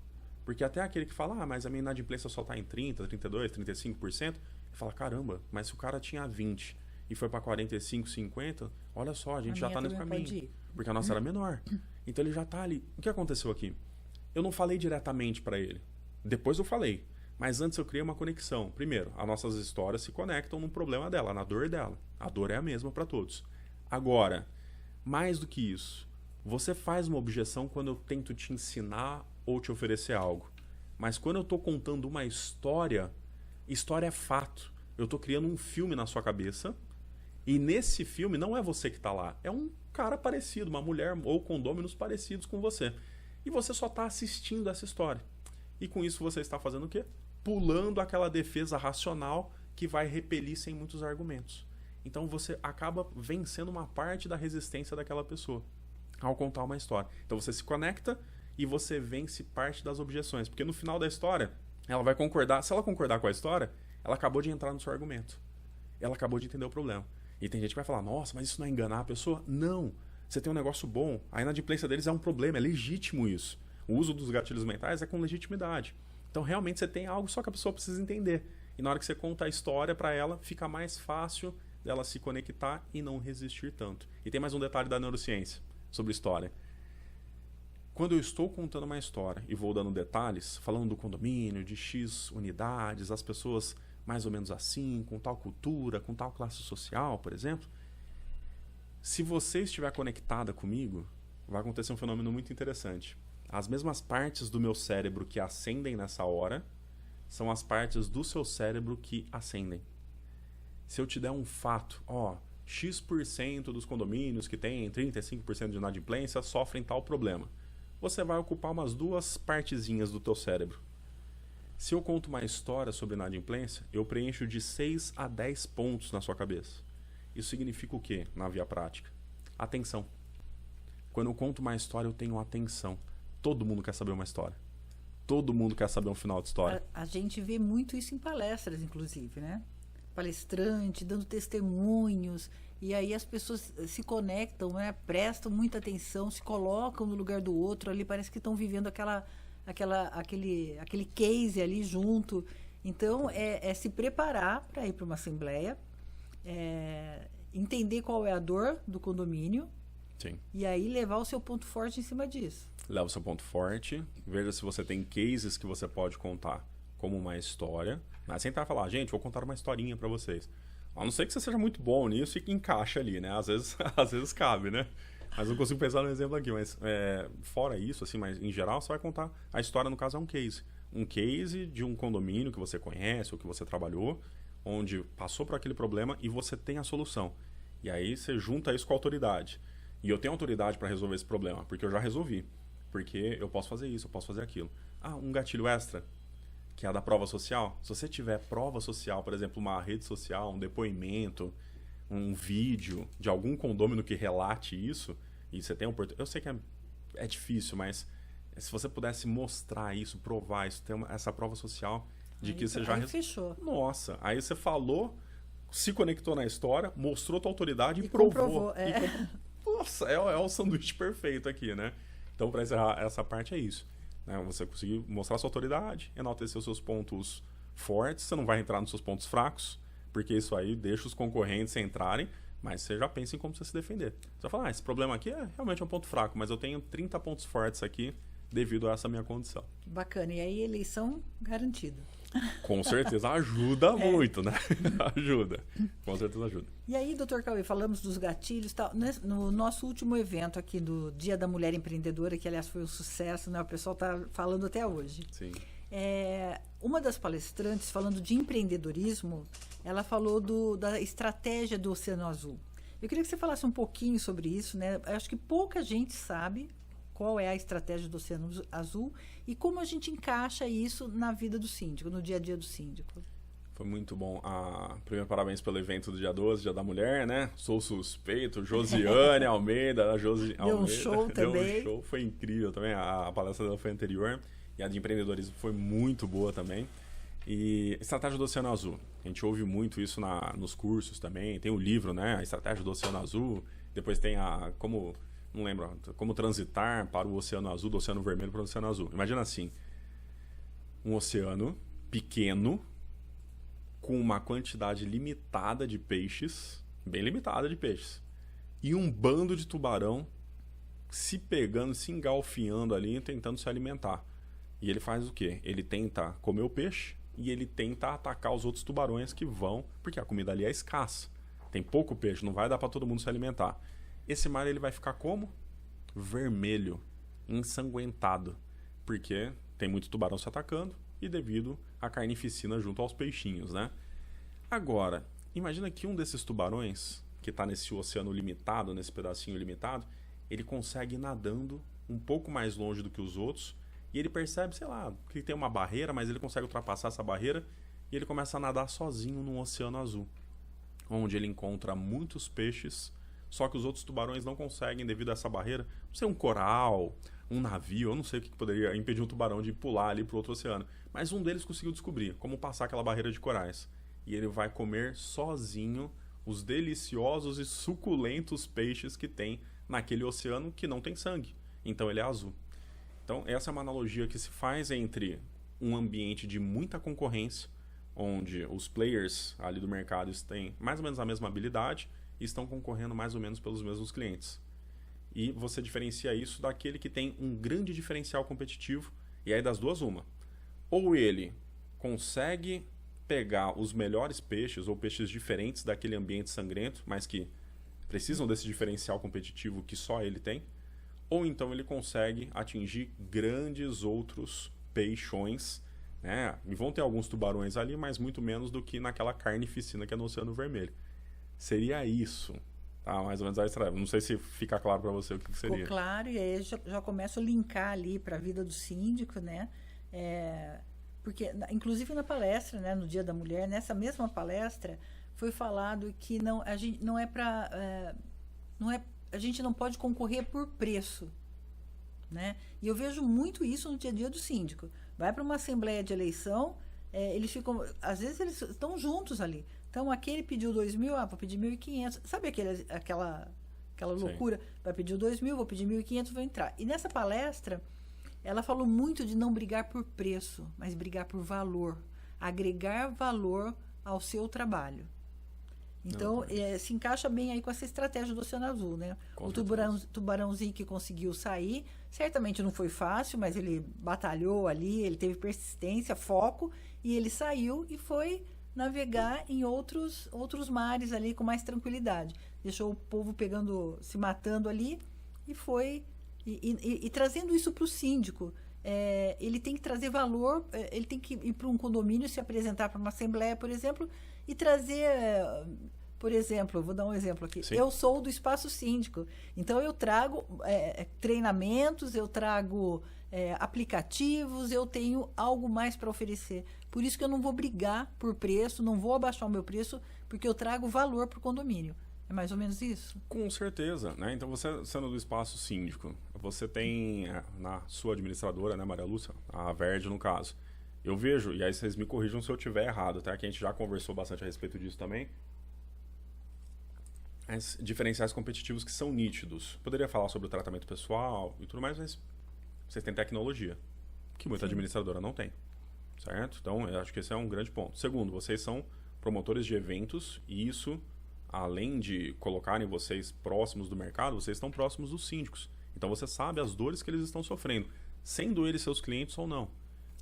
[SPEAKER 2] Porque até aquele que fala, mas a minha inadimplência só está em 30%, 32%, 35%, ele fala, caramba, mas se o cara tinha 20% e foi para 45%, 50%, olha só, a gente já está nesse caminho. Porque a nossa era menor. Então ele já está ali. O que aconteceu aqui? eu não falei diretamente para ele. Depois eu falei. Mas antes eu criei uma conexão. Primeiro, as nossas histórias se conectam no problema dela, na dor dela. A dor é a mesma para todos. Agora, mais do que isso, você faz uma objeção quando eu tento te ensinar ou te oferecer algo. Mas quando eu estou contando uma história, história é fato. Eu estou criando um filme na sua cabeça e nesse filme não é você que está lá. É um cara parecido, uma mulher ou condôminos parecidos com você. E você só está assistindo essa história. E com isso você está fazendo o quê? Pulando aquela defesa racional que vai repelir sem muitos argumentos. Então você acaba vencendo uma parte da resistência daquela pessoa ao contar uma história. Então você se conecta e você vence parte das objeções. Porque no final da história, ela vai concordar. Se ela concordar com a história, ela acabou de entrar no seu argumento. Ela acabou de entender o problema. E tem gente que vai falar, nossa, mas isso não é enganar a pessoa? Não. Você tem um negócio bom. A inadimplência deles é um problema, é legítimo isso. O uso dos gatilhos mentais é com legitimidade. Então, realmente, você tem algo, só que a pessoa precisa entender. E na hora que você conta a história para ela, fica mais fácil dela se conectar e não resistir tanto. E tem mais um detalhe da neurociência sobre história. Quando eu estou contando uma história e vou dando detalhes, falando do condomínio, de X unidades, as pessoas mais ou menos assim, com tal cultura, com tal classe social, por exemplo, se você estiver conectada comigo, vai acontecer um fenômeno muito interessante. As mesmas partes do meu cérebro que acendem nessa hora são as partes do seu cérebro que acendem. Se eu te der um fato, X% dos condomínios que têm 35% de inadimplência sofrem tal problema. Você vai ocupar umas 2 partezinhas do teu cérebro. Se eu conto uma história sobre inadimplência, eu preencho de 6 a 10 pontos na sua cabeça. Isso significa o quê na via prática? Atenção. Quando eu conto uma história, eu tenho atenção. Todo mundo quer saber uma história. Todo mundo quer saber um final de história.
[SPEAKER 1] A gente vê muito isso em palestras, inclusive, né? Palestrante, dando testemunhos, e aí as pessoas se conectam, né? Prestam muita atenção, se colocam no lugar do outro, ali parece que estão vivendo aquele case ali junto. Então, é se preparar para ir para uma assembleia, entender qual é a dor do condomínio.
[SPEAKER 2] Sim.
[SPEAKER 1] E aí levar o seu ponto forte em cima disso.
[SPEAKER 2] Leva o seu ponto forte, veja se você tem cases que você pode contar como uma história. Mas sem tentar falar, gente, vou contar uma historinha para vocês. A não ser que você seja muito bom nisso e que encaixa ali, né? Às vezes cabe, né? Mas não consigo pensar no exemplo aqui. Mas fora isso, assim, mas em geral, você vai contar a história, no caso, é um case. Um case de um condomínio que você conhece ou que você trabalhou, onde passou por aquele problema e você tem a solução. E aí você junta isso com a autoridade. E eu tenho autoridade para resolver esse problema, porque eu já resolvi. Porque eu posso fazer isso, eu posso fazer aquilo. Um gatilho extra, que é a da prova social. Se você tiver prova social, por exemplo, uma rede social, um depoimento, um vídeo de algum condômino que relate isso, e você tem eu sei que é difícil, mas se você pudesse mostrar isso, provar isso, ter essa prova social de que você já...
[SPEAKER 1] fechou.
[SPEAKER 2] Nossa, aí você falou, se conectou na história, mostrou tua autoridade e
[SPEAKER 1] provou.
[SPEAKER 2] Nossa, é o sanduíche perfeito aqui, né? Então, para encerrar essa parte é isso. Né? Você conseguir mostrar sua autoridade, enaltecer os seus pontos fortes, você não vai entrar nos seus pontos fracos, porque isso aí deixa os concorrentes entrarem, mas você já pensa em como você se defender. Você vai falar, esse problema aqui é realmente um ponto fraco, mas eu tenho 30 pontos fortes aqui devido a essa minha condição.
[SPEAKER 1] Bacana. E aí, eleição garantida.
[SPEAKER 2] Com certeza ajuda muito, né? Ajuda. Com certeza ajuda.
[SPEAKER 1] E aí, doutor Cauê, falamos dos gatilhos e tal. No nosso último evento aqui do Dia da Mulher Empreendedora, que aliás foi um sucesso, né? O pessoal está falando até hoje.
[SPEAKER 2] Sim.
[SPEAKER 1] Uma das palestrantes, falando de empreendedorismo, ela falou da estratégia do Oceano Azul. Eu queria que você falasse um pouquinho sobre isso, né? Eu acho que pouca gente sabe qual é a estratégia do Oceano Azul e como a gente encaixa isso na vida do síndico, no dia a dia do síndico.
[SPEAKER 2] Foi muito bom. Primeiro, parabéns pelo evento do dia 12, Dia da Mulher, né? Sou suspeito. Josiane Almeida.
[SPEAKER 1] Deu um show também.
[SPEAKER 2] Deu um show, foi incrível também. A palestra dela foi anterior. E a de empreendedorismo foi muito boa também. E estratégia do Oceano Azul. A gente ouve muito isso nos cursos também. Tem o livro, né? A estratégia do Oceano Azul. Depois tem não lembro, como transitar para o Oceano Azul, do Oceano Vermelho para o Oceano Azul. Imagina assim, um oceano pequeno, com uma quantidade limitada de peixes, bem limitada de peixes, e um bando de tubarão se pegando, se engalfinhando ali, tentando se alimentar. E ele faz o quê? Ele tenta comer o peixe e ele tenta atacar os outros tubarões que vão, porque a comida ali é escassa. Tem pouco peixe, não vai dar para todo mundo se alimentar. Esse mar ele vai ficar como? Vermelho, ensanguentado, porque tem muito tubarão se atacando e devido à carnificina junto aos peixinhos, né? Agora, imagina que um desses tubarões, que está nesse oceano limitado, nesse pedacinho limitado, ele consegue ir nadando um pouco mais longe do que os outros e ele percebe, sei lá, que tem uma barreira, mas ele consegue ultrapassar essa barreira e ele começa a nadar sozinho num oceano azul, onde ele encontra muitos peixes, só que os outros tubarões não conseguem devido a essa barreira. Não sei, um coral, um navio, eu não sei o que poderia impedir um tubarão de pular ali para o outro oceano, mas um deles conseguiu descobrir como passar aquela barreira de corais. E ele vai comer sozinho os deliciosos e suculentos peixes que tem naquele oceano que não tem sangue. Então ele é azul. Então essa é uma analogia que se faz entre um ambiente de muita concorrência, onde os players ali do mercado têm mais ou menos a mesma habilidade e estão concorrendo mais ou menos pelos mesmos clientes. E você diferencia isso daquele que tem um grande diferencial competitivo, e aí das duas uma. Ou ele consegue pegar os melhores peixes ou peixes diferentes daquele ambiente sangrento, mas que precisam desse diferencial competitivo que só ele tem, ou então ele consegue atingir grandes outros peixões, né? E vão ter alguns tubarões ali, mas muito menos do que naquela carnificina que é no Oceano Vermelho. Seria isso, tá? Mais ou menos a estratégia. Não sei se fica claro para você o que seria.
[SPEAKER 1] Ficou claro, e aí já começo a linkar ali para a vida do síndico, né? Porque, inclusive na palestra, né, no Dia da Mulher, nessa mesma palestra, foi falado que a gente não pode concorrer por preço, né? E eu vejo muito isso no dia a dia do síndico. Vai para uma assembleia de eleição, eles ficam, às vezes eles estão juntos ali. Então aquele pediu 2.000, vou pedir 1.500. Sabe aquela loucura? Sim. Vai pedir 2.000, vou pedir 1.500, vou entrar. E nessa palestra ela falou muito de não brigar por preço, mas brigar por valor, agregar valor ao seu trabalho. Então, se encaixa bem aí com essa estratégia do Oceano Azul, né? O tubarãozinho que conseguiu sair, certamente não foi fácil, mas ele batalhou ali, ele teve persistência, foco, e ele saiu e foi navegar em outros mares ali com mais tranquilidade. Deixou o povo se matando ali e foi... E trazendo isso para o síndico, ele tem que trazer valor, ele tem que ir para um condomínio, se apresentar para uma assembleia, por exemplo, e trazer, por exemplo, vou dar um exemplo aqui. Sim. Eu sou do espaço síndico, então eu trago treinamentos, eu trago aplicativos, eu tenho algo mais para oferecer. Por isso que eu não vou brigar por preço, não vou abaixar o meu preço, porque eu trago valor para o condomínio. É mais ou menos isso?
[SPEAKER 2] Com certeza, né? Então, você sendo do espaço síndico, você tem na sua administradora, né, Maria Lúcia, a Verde no caso, eu vejo, e aí vocês me corrijam se eu estiver errado, tá? Que a gente já conversou bastante a respeito disso também, as diferenciais competitivos que são nítidos. Poderia falar sobre o tratamento pessoal e tudo mais, mas vocês têm tecnologia, que muita administradora não tem, certo? Então, eu acho que esse é um grande ponto. Segundo, vocês são promotores de eventos e isso... Além de colocarem vocês próximos do mercado, vocês estão próximos dos síndicos. Então você sabe as dores que eles estão sofrendo, sendo eles seus clientes ou não.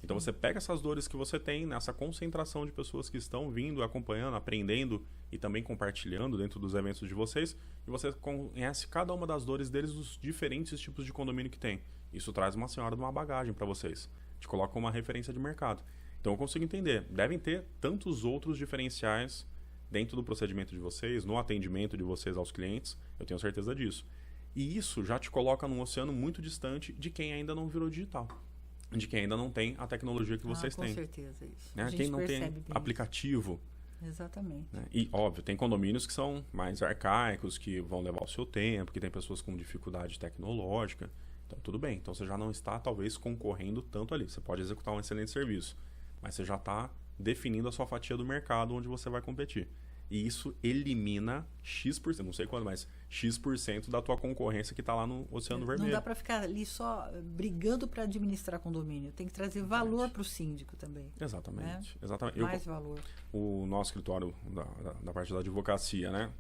[SPEAKER 2] Então você pega essas dores que você tem nessa concentração de pessoas que estão vindo, acompanhando, aprendendo e também compartilhando dentro dos eventos de vocês, e você conhece cada uma das dores deles dos diferentes tipos de condomínio que tem. Isso traz uma senhora de uma bagagem para vocês. Te coloca como uma referência de mercado. Então eu consigo entender. Devem ter tantos outros diferenciais dentro do procedimento de vocês, no atendimento de vocês aos clientes, eu tenho certeza disso. E isso já te coloca num oceano muito distante de quem ainda não virou digital, de quem ainda não tem a tecnologia que vocês têm.
[SPEAKER 1] Com certeza, isso.
[SPEAKER 2] Né? Quem não tem aplicativo.
[SPEAKER 1] Exatamente.
[SPEAKER 2] Né? E, óbvio, tem condomínios que são mais arcaicos, que vão levar o seu tempo, que tem pessoas com dificuldade tecnológica. Então, tudo bem. Então, você já não está, talvez, concorrendo tanto ali. Você pode executar um excelente serviço, mas você já está definindo a sua fatia do mercado onde você vai competir. E isso elimina X%, não sei quanto, mas X% da tua concorrência que está lá no Oceano Vermelho.
[SPEAKER 1] Não dá para ficar ali só brigando para administrar condomínio. Tem que trazer valor para o síndico também.
[SPEAKER 2] Exatamente.
[SPEAKER 1] Né?
[SPEAKER 2] Exatamente.
[SPEAKER 1] Mais valor.
[SPEAKER 2] O nosso escritório da parte da advocacia, né?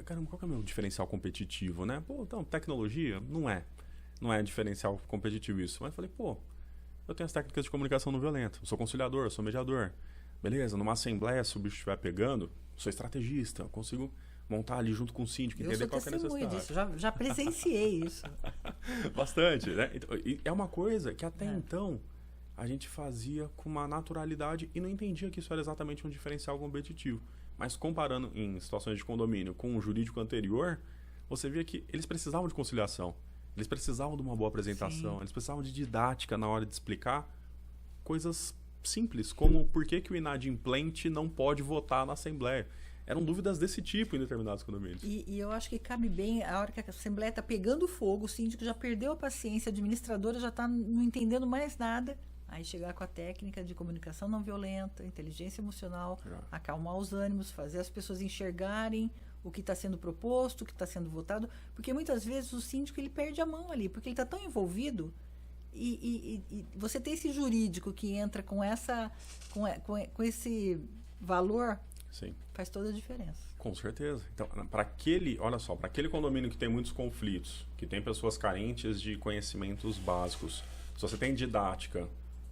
[SPEAKER 2] Caramba, qual que é o meu diferencial competitivo, né? Pô, então, tecnologia? Não é. não é diferencial competitivo isso. Mas eu falei, pô, eu tenho as técnicas de comunicação não violenta, eu sou conciliador, eu sou mediador. Beleza, numa assembleia, se o bicho estiver pegando, eu sou estrategista, eu consigo montar ali junto com o síndico, entender qual é a necessidade.
[SPEAKER 1] Disso, já presenciei isso.
[SPEAKER 2] Bastante, né? Então, é uma coisa que até então a gente fazia com uma naturalidade e não entendia que isso era exatamente um diferencial competitivo. Mas comparando em situações de condomínio com o jurídico anterior, você via que eles precisavam de conciliação, eles precisavam de uma boa apresentação,
[SPEAKER 1] Sim.
[SPEAKER 2] eles precisavam de didática na hora de explicar coisas simples, como por que o inadimplente não pode votar na Assembleia. Eram dúvidas desse tipo em determinados condomínios.
[SPEAKER 1] E eu acho que cabe bem, a hora que a Assembleia está pegando fogo, o síndico já perdeu a paciência, a administradora já está não entendendo mais nada, aí chegar com a técnica de comunicação não violenta, inteligência emocional, acalmar os ânimos, fazer as pessoas enxergarem o que está sendo proposto, o que está sendo votado, porque muitas vezes o síndico ele perde a mão ali, porque ele está tão envolvido e você tem esse jurídico que entra com esse valor.
[SPEAKER 2] Sim.
[SPEAKER 1] Faz toda a diferença.
[SPEAKER 2] Com certeza. Então, para aquele condomínio que tem muitos conflitos, que tem pessoas carentes de conhecimentos básicos, se você tem didática,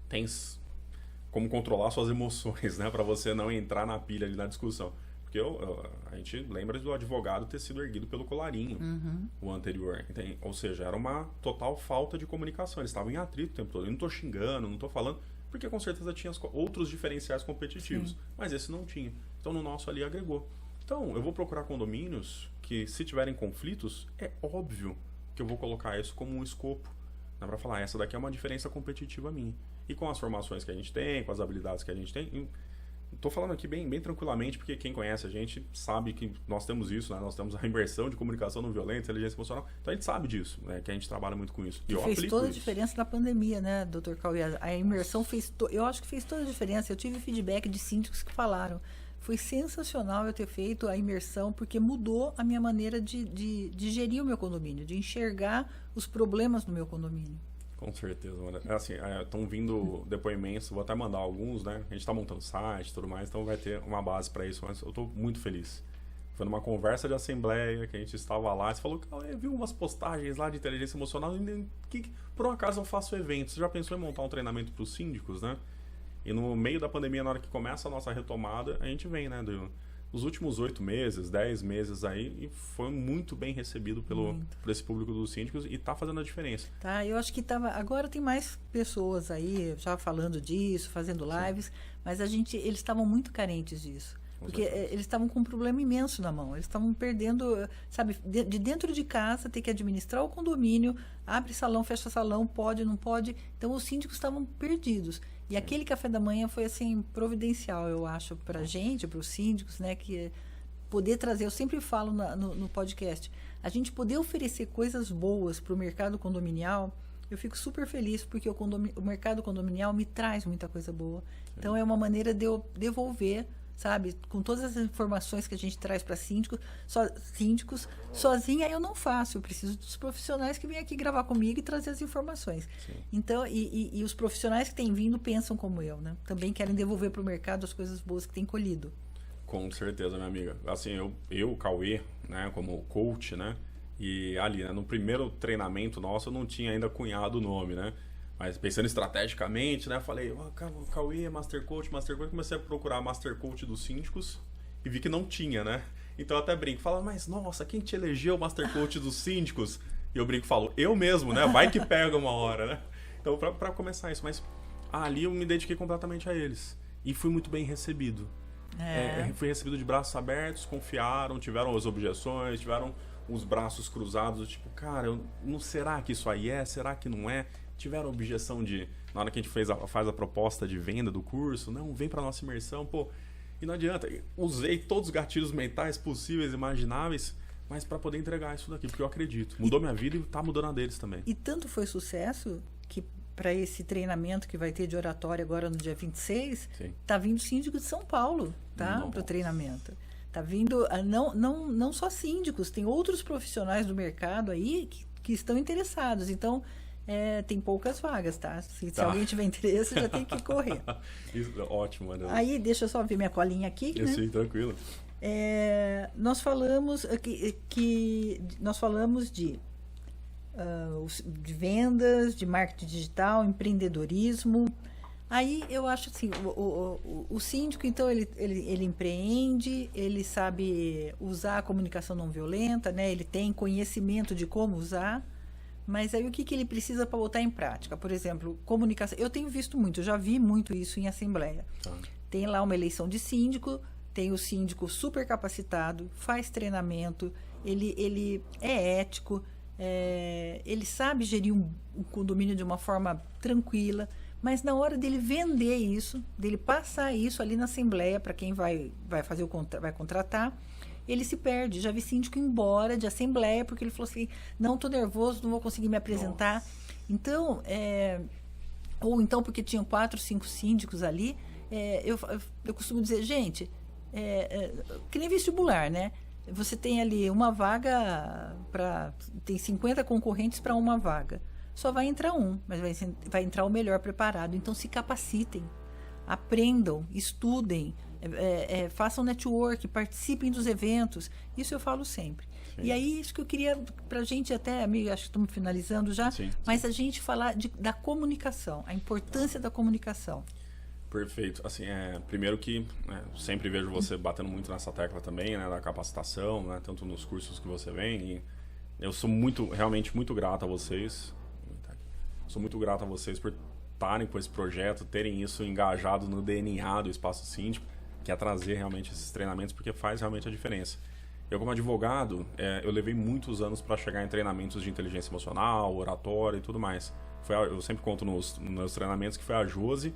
[SPEAKER 2] tem como controlar suas emoções, né, para você não entrar na pilha ali na discussão. Porque a gente lembra do advogado ter sido erguido pelo colarinho, o anterior. Ou seja, era uma total falta de comunicação. Eles estavam em atrito o tempo todo. Eu não estou xingando, não estou falando, porque com certeza tinha outros diferenciais competitivos. Sim. Mas esse não tinha. Então, no nosso ali agregou. Então, eu vou procurar condomínios que, se tiverem conflitos, é óbvio que eu vou colocar isso como um escopo. Dá para falar, essa daqui é uma diferença competitiva minha. E com as formações que a gente tem, com as habilidades que a gente tem... Estou falando aqui bem tranquilamente, porque quem conhece a gente sabe que nós temos isso, né? Nós temos a imersão de comunicação não violenta, inteligência emocional. Então, a gente sabe disso, né? Que a gente trabalha muito com isso. E
[SPEAKER 1] fez toda a diferença na pandemia, né, Dr. Cauê? A imersão eu acho que fez toda a diferença. Eu tive feedback de síndicos que falaram. Foi sensacional eu ter feito a imersão, porque mudou a minha maneira de gerir o meu condomínio, de enxergar os problemas do meu condomínio.
[SPEAKER 2] Com certeza, mano. Assim, estão vindo depoimentos, vou até mandar alguns, né? A gente está montando site e tudo mais, então vai ter uma base para isso, mas eu estou muito feliz. Foi numa conversa de assembleia que a gente estava lá, você falou que eu vi umas postagens lá de inteligência emocional e que por um acaso eu faço eventos. Você já pensou em montar um treinamento para os síndicos, né? E no meio da pandemia, na hora que começa a nossa retomada, a gente vem, né? Nos últimos 8 meses, 10 meses aí, e foi muito bem recebido por esse público dos síndicos e está fazendo a diferença.
[SPEAKER 1] Tá, eu acho que agora tem mais pessoas aí já falando disso, fazendo lives, mas eles estavam muito carentes disso. Porque eles estavam com um problema imenso na mão. Eles estavam perdendo, sabe, de dentro de casa, ter que administrar o condomínio, abre salão, fecha salão, pode, não pode. Então, os síndicos estavam perdidos. E aquele café da manhã foi, assim, providencial, eu acho, para a gente, para os síndicos, né, que poder trazer, eu sempre falo no podcast, a gente poder oferecer coisas boas para o mercado condominial, eu fico super feliz, porque o mercado condominial me traz muita coisa boa. Então, é uma maneira de eu devolver, sabe, com todas as informações que a gente traz para síndicos, sozinha eu não faço, eu preciso dos profissionais que vêm aqui gravar comigo e trazer as informações. Sim. Então, e os profissionais que têm vindo pensam como eu, né? Também querem devolver para o mercado as coisas boas que têm colhido.
[SPEAKER 2] Com certeza, minha amiga. Assim, eu Cauê, né, como coach, né, e ali, né, no primeiro treinamento nosso eu não tinha ainda cunhado o nome, né? Mas pensando estrategicamente, né? Falei, Cauê, Master Coach. Comecei a procurar Master Coach dos síndicos e vi que não tinha, né? Então eu até brinco, fala, mas nossa, quem te elegeu Master Coach dos síndicos? E eu brinco, falo, eu mesmo, né? Vai que pega uma hora, né? Então, pra começar isso, mas ali eu me dediquei completamente a eles. E fui muito bem recebido. Fui recebido de braços abertos, confiaram, tiveram as objeções, tiveram os braços cruzados, tipo, cara, não será que isso aí é? Será que não é? Tiveram objeção na hora que a gente faz a proposta de venda do curso, não, vem para nossa imersão, pô, e não adianta, usei todos os gatilhos mentais possíveis, imagináveis, mas para poder entregar isso daqui, porque eu acredito, mudou minha vida e tá mudando a deles também.
[SPEAKER 1] E tanto foi sucesso que para esse treinamento que vai ter de oratória agora no dia 26, tá vindo síndico de São Paulo, tá? Para o treinamento. Tá vindo, não só síndicos, tem outros profissionais do mercado aí que estão interessados, então... tem poucas vagas, tá? Se alguém tiver interesse, já tem que correr.
[SPEAKER 2] Isso, ótimo, Ana.
[SPEAKER 1] Aí, deixa eu só ver minha colinha aqui.
[SPEAKER 2] Né? Sim, tranquilo.
[SPEAKER 1] Nós falamos nós falamos de de vendas, de marketing digital, empreendedorismo. Aí eu acho assim, o síndico, então, ele empreende, ele sabe usar a comunicação não violenta, né? Ele tem conhecimento de como usar, mas aí o que ele precisa para botar em prática? Por exemplo, comunicação. Eu tenho visto muito, eu já vi muito isso em assembleia. Tem lá uma eleição de síndico, tem o síndico super capacitado, faz treinamento, ele é ético, ele sabe gerir um condomínio de uma forma tranquila, mas na hora dele vender isso, dele passar isso ali na assembleia para quem vai fazer vai contratar, ele se perde. Já vi síndico ir embora de assembleia porque ele falou assim, não, estou nervoso, não vou conseguir me apresentar. Nossa. Então, ou então porque tinham 4, 5 síndicos ali, eu costumo dizer, gente, que nem vestibular, né? Você tem ali uma vaga tem 50 concorrentes para uma vaga. Só vai entrar um, mas vai entrar o melhor preparado. Então, se capacitem, aprendam, estudem, façam network, participem dos eventos. Isso eu falo sempre. Sim. E aí, isso que eu queria, para a gente até, amiga, acho que estamos finalizando já, sim. Mas a gente falar da comunicação, a importância da comunicação.
[SPEAKER 2] Perfeito. Assim, primeiro que sempre vejo você batendo muito nessa tecla também, né, da capacitação, né, tanto nos cursos que você vem. E eu sou realmente muito grato a vocês. Sou muito grato a vocês por estarem com esse projeto, terem isso engajado no DNA do Espaço Síndico, que é trazer realmente esses treinamentos, porque faz realmente a diferença. Eu, como advogado, eu levei muitos anos para chegar em treinamentos de inteligência emocional, oratória e tudo mais. Eu sempre conto nos meus treinamentos que foi a Josi,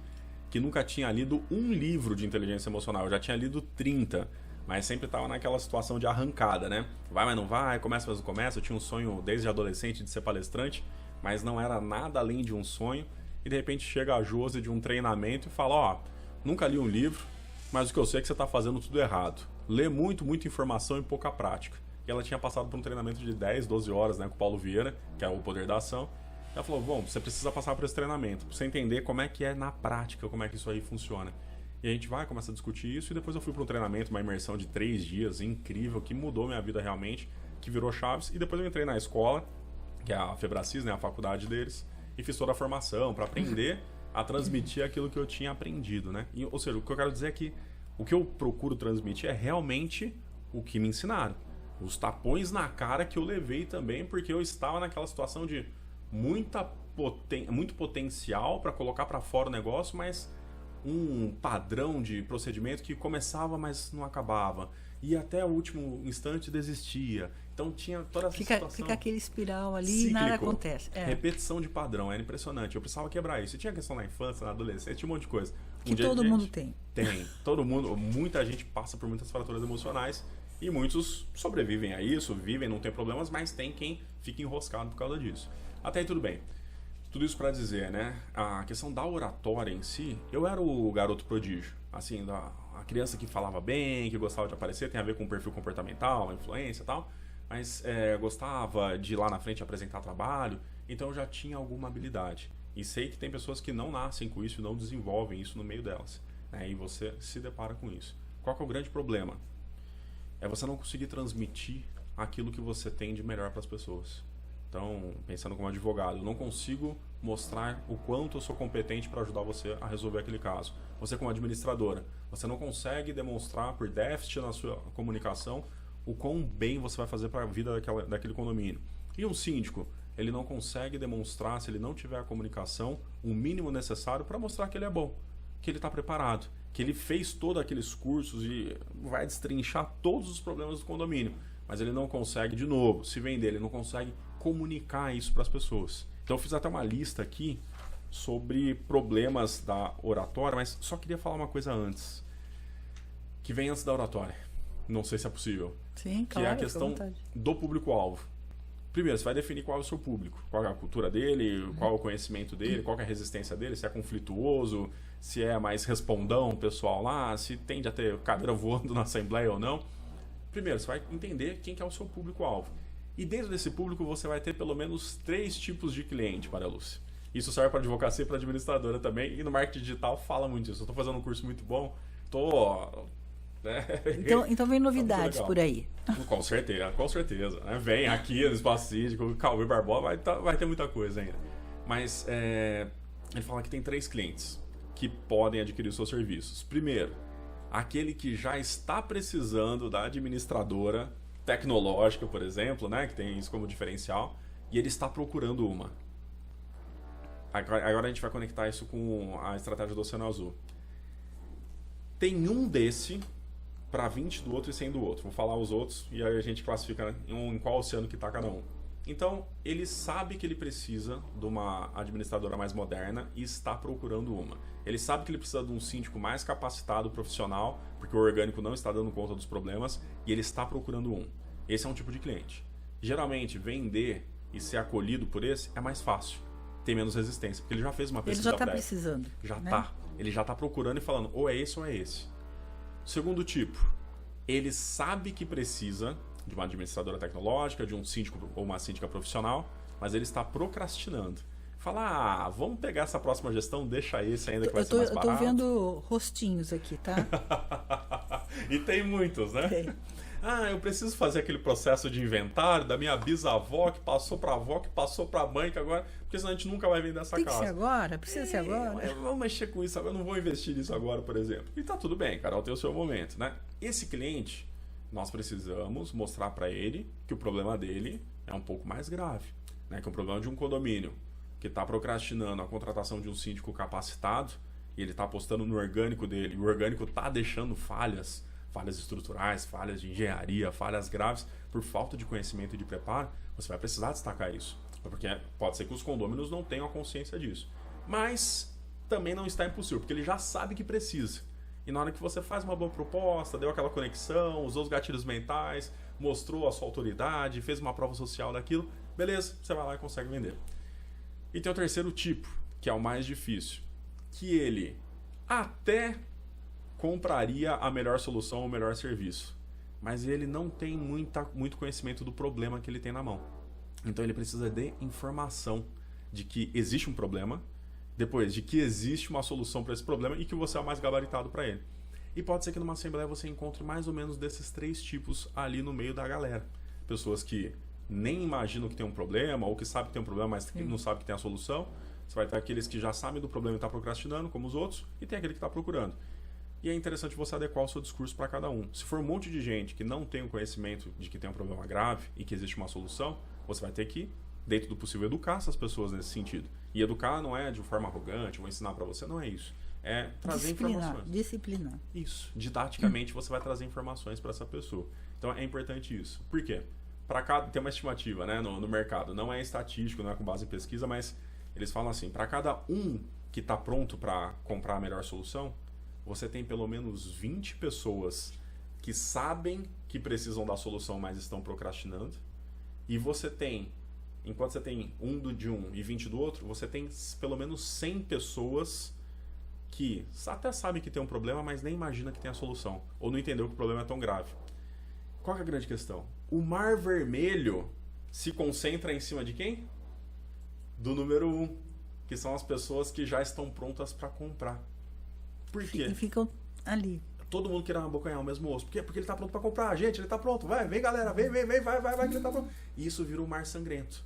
[SPEAKER 2] que nunca tinha lido um livro de inteligência emocional. Eu já tinha lido 30, mas sempre estava naquela situação de arrancada, né? Vai, mas não vai, começa, mas não começa. Eu tinha um sonho desde adolescente de ser palestrante, mas não era nada além de um sonho. E de repente chega a Josi de um treinamento e fala, nunca li um livro, mas o que eu sei é que você está fazendo tudo errado. Lê muita informação e pouca prática. E ela tinha passado por um treinamento de 10, 12 horas, né, com o Paulo Vieira, que é o Poder da Ação. Ela falou, bom, você precisa passar por esse treinamento, para você entender como é que é na prática, como é que isso aí funciona. E a gente começa a discutir isso, e depois eu fui para um treinamento, uma imersão de 3 dias, incrível, que mudou minha vida realmente, que virou chaves. E depois eu entrei na escola, que é a Febracis, né, a faculdade deles, e fiz toda a formação para aprender a transmitir aquilo que eu tinha aprendido, né? Ou seja, o que eu quero dizer é que o que eu procuro transmitir é realmente o que me ensinaram. Os tapões na cara que eu levei também, porque eu estava naquela situação de muito potencial para colocar para fora o negócio, mas um padrão de procedimento que começava, mas não acabava. E até o último instante desistia. Então tinha toda essa situação.
[SPEAKER 1] Fica aquele espiral ali cíclico, e nada acontece.
[SPEAKER 2] Repetição de padrão, era impressionante. Eu precisava quebrar isso. E tinha questão na infância, na adolescência, tinha um monte de coisa.
[SPEAKER 1] Que todo mundo tem.
[SPEAKER 2] Tem. Todo mundo, muita gente passa por muitas fraturas emocionais e muitos sobrevivem a isso, vivem, não tem problemas, mas tem quem fica enroscado por causa disso. Até aí tudo bem. Tudo isso para dizer, né? A questão da oratória em si, eu era o garoto prodígio. Assim, a criança que falava bem, que gostava de aparecer, tem a ver com o perfil comportamental, a influência e tal. Mas gostava de ir lá na frente apresentar trabalho, então eu já tinha alguma habilidade. E sei que tem pessoas que não nascem com isso e não desenvolvem isso no meio delas. Né? E você se depara com isso. Qual que é o grande problema? É você não conseguir transmitir aquilo que você tem de melhor para as pessoas. Então, pensando como advogado, eu não consigo mostrar o quanto eu sou competente para ajudar você a resolver aquele caso. Você como administradora, você não consegue demonstrar por déficit na sua comunicação o quão bem você vai fazer para a vida daquele condomínio. E um síndico, ele não consegue demonstrar, se ele não tiver a comunicação, o mínimo necessário para mostrar que ele é bom, que ele está preparado, que ele fez todos aqueles cursos e vai destrinchar todos os problemas do condomínio. Mas ele não consegue, de novo, se vender, ele não consegue comunicar isso para as pessoas. Então eu fiz até uma lista aqui sobre problemas da oratória, mas só queria falar uma coisa antes, que vem antes da oratória. Não sei se é possível.
[SPEAKER 1] Sim,
[SPEAKER 2] que é a questão do público-alvo. Primeiro, você vai definir qual é o seu público, qual é a cultura dele, qual é o conhecimento dele, qual é a resistência dele, se é conflituoso, se é mais respondão o pessoal lá, se tende a ter cadeira voando na assembleia ou não. Primeiro, você vai entender quem que é o seu público-alvo. E dentro desse público você vai ter pelo menos 3 tipos de cliente, Maria Lúcia. Isso serve para advocacia e para administradora também. E no marketing digital fala muito disso. Eu estou fazendo um curso muito bom.
[SPEAKER 1] Então vem novidades por aí.
[SPEAKER 2] Com certeza. Né? Vem aqui no Espaço Síndico, o Cauê Barbosa, vai ter muita coisa ainda. Mas ele fala que tem 3 clientes que podem adquirir os seus serviços. Primeiro, aquele que já está precisando da administradora tecnológica, por exemplo, né? Que tem isso como diferencial, e ele está procurando uma. Agora a gente vai conectar isso com a estratégia do Oceano Azul. Tem um desse para 20 do outro e 100 do outro. Vou falar os outros e aí a gente classifica em qual oceano que está cada um. Então, ele sabe que ele precisa de uma administradora mais moderna e está procurando uma. Ele sabe que ele precisa de um síndico mais capacitado, profissional, porque o orgânico não está dando conta dos problemas e ele está procurando um. Esse é um tipo de cliente. Geralmente, vender e ser acolhido por esse é mais fácil. Tem menos resistência, porque ele já fez uma pesquisa
[SPEAKER 1] prévia.
[SPEAKER 2] Ele
[SPEAKER 1] já está precisando.
[SPEAKER 2] Já está. Ele já está procurando e falando, ou é esse ou é esse. Segundo tipo, ele sabe que precisa de uma administradora tecnológica, de um síndico ou uma síndica profissional, mas ele está procrastinando. Fala, vamos pegar essa próxima gestão, deixa esse ainda que vai ser mais barato.
[SPEAKER 1] Eu tô vendo rostinhos aqui, tá?
[SPEAKER 2] E tem muitos, né?
[SPEAKER 1] Tem.
[SPEAKER 2] Eu preciso fazer aquele processo de inventário da minha bisavó, que passou para a avó, que passou para a mãe, que agora... Porque senão a gente nunca vai vender essa casa.
[SPEAKER 1] Tem que ser agora? Precisa ser agora?
[SPEAKER 2] Vamos mexer com isso agora, eu não vou investir nisso agora, por exemplo. E tá tudo bem, Carol, tem o seu momento, né? Esse cliente, nós precisamos mostrar para ele que o problema dele é um pouco mais grave, né? Que é um problema de um condomínio que está procrastinando a contratação de um síndico capacitado e ele está apostando no orgânico dele. E o orgânico está deixando falhas estruturais, falhas de engenharia, falhas graves, por falta de conhecimento e de preparo. Você vai precisar destacar isso. Porque pode ser que os condôminos não tenham a consciência disso. Mas também não está impossível, porque ele já sabe que precisa. E na hora que você faz uma boa proposta, deu aquela conexão, usou os gatilhos mentais, mostrou a sua autoridade, fez uma prova social daquilo, beleza, você vai lá e consegue vender. E tem o terceiro tipo, que é o mais difícil, que ele até compraria a melhor solução, o melhor serviço, mas ele não tem muito conhecimento do problema que ele tem na mão. Então ele precisa de informação de que existe um problema, depois de que existe uma solução para esse problema e que você é o mais gabaritado para ele. E pode ser que numa assembleia você encontre mais ou menos desses 3 tipos ali no meio da galera. Pessoas que nem imaginam que tem um problema, ou que sabem que tem um problema, mas que não sabem que tem a solução. Você vai ter aqueles que já sabem do problema e estão procrastinando, como os outros, e tem aquele que está procurando. E é interessante você adequar o seu discurso para cada um. Se for um monte de gente que não tem o conhecimento de que tem um problema grave e que existe uma solução, você vai ter que, dentro do possível, educar essas pessoas nesse sentido. E educar não é de forma arrogante, vou ensinar para você, não é isso. É trazer informações.
[SPEAKER 1] Disciplinar.
[SPEAKER 2] Isso. Didaticamente você vai trazer informações para essa pessoa. Então é importante isso. Por quê? Para cada, tem uma estimativa, né, no mercado. Não é estatístico, não é com base em pesquisa, mas eles falam assim, para cada um que está pronto para comprar a melhor solução, você tem pelo menos 20 pessoas que sabem que precisam da solução, mas estão procrastinando. E você tem, enquanto você tem de um e 20 do outro, você tem pelo menos 100 pessoas que até sabem que tem um problema, mas nem imagina que tem a solução. Ou não entendeu que o problema é tão grave. Qual que é a grande questão? O mar vermelho se concentra em cima de quem? Do número 1, que são as pessoas que já estão prontas para comprar. Por quê?
[SPEAKER 1] E ficam ali.
[SPEAKER 2] Todo mundo querendo abocanhar o mesmo osso. Por quê? Porque ele está pronto para comprar. Gente, ele está pronto. Vem galera, vem, vai, que ele está pronto. E isso vira um mar sangrento.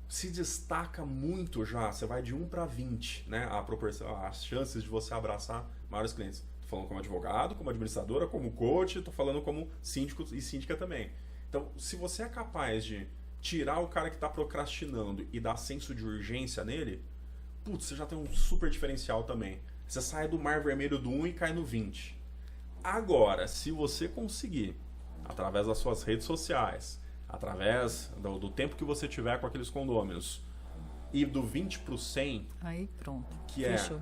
[SPEAKER 2] Se destaca muito já, você vai de 1 para 20, né? A proporção, as chances de você abraçar maiores clientes. Estou falando como advogado, como administradora, como coach, estou falando como síndico e síndica também. Então, se você é capaz de tirar o cara que está procrastinando e dar senso de urgência nele, putz, você já tem um super diferencial também. Você sai do mar vermelho do 1 e cai no 20. Agora, se você conseguir, através das suas redes sociais, através do tempo que você tiver com aqueles condôminos, ir do 20 para o 100,
[SPEAKER 1] aí pronto,
[SPEAKER 2] que
[SPEAKER 1] fechou.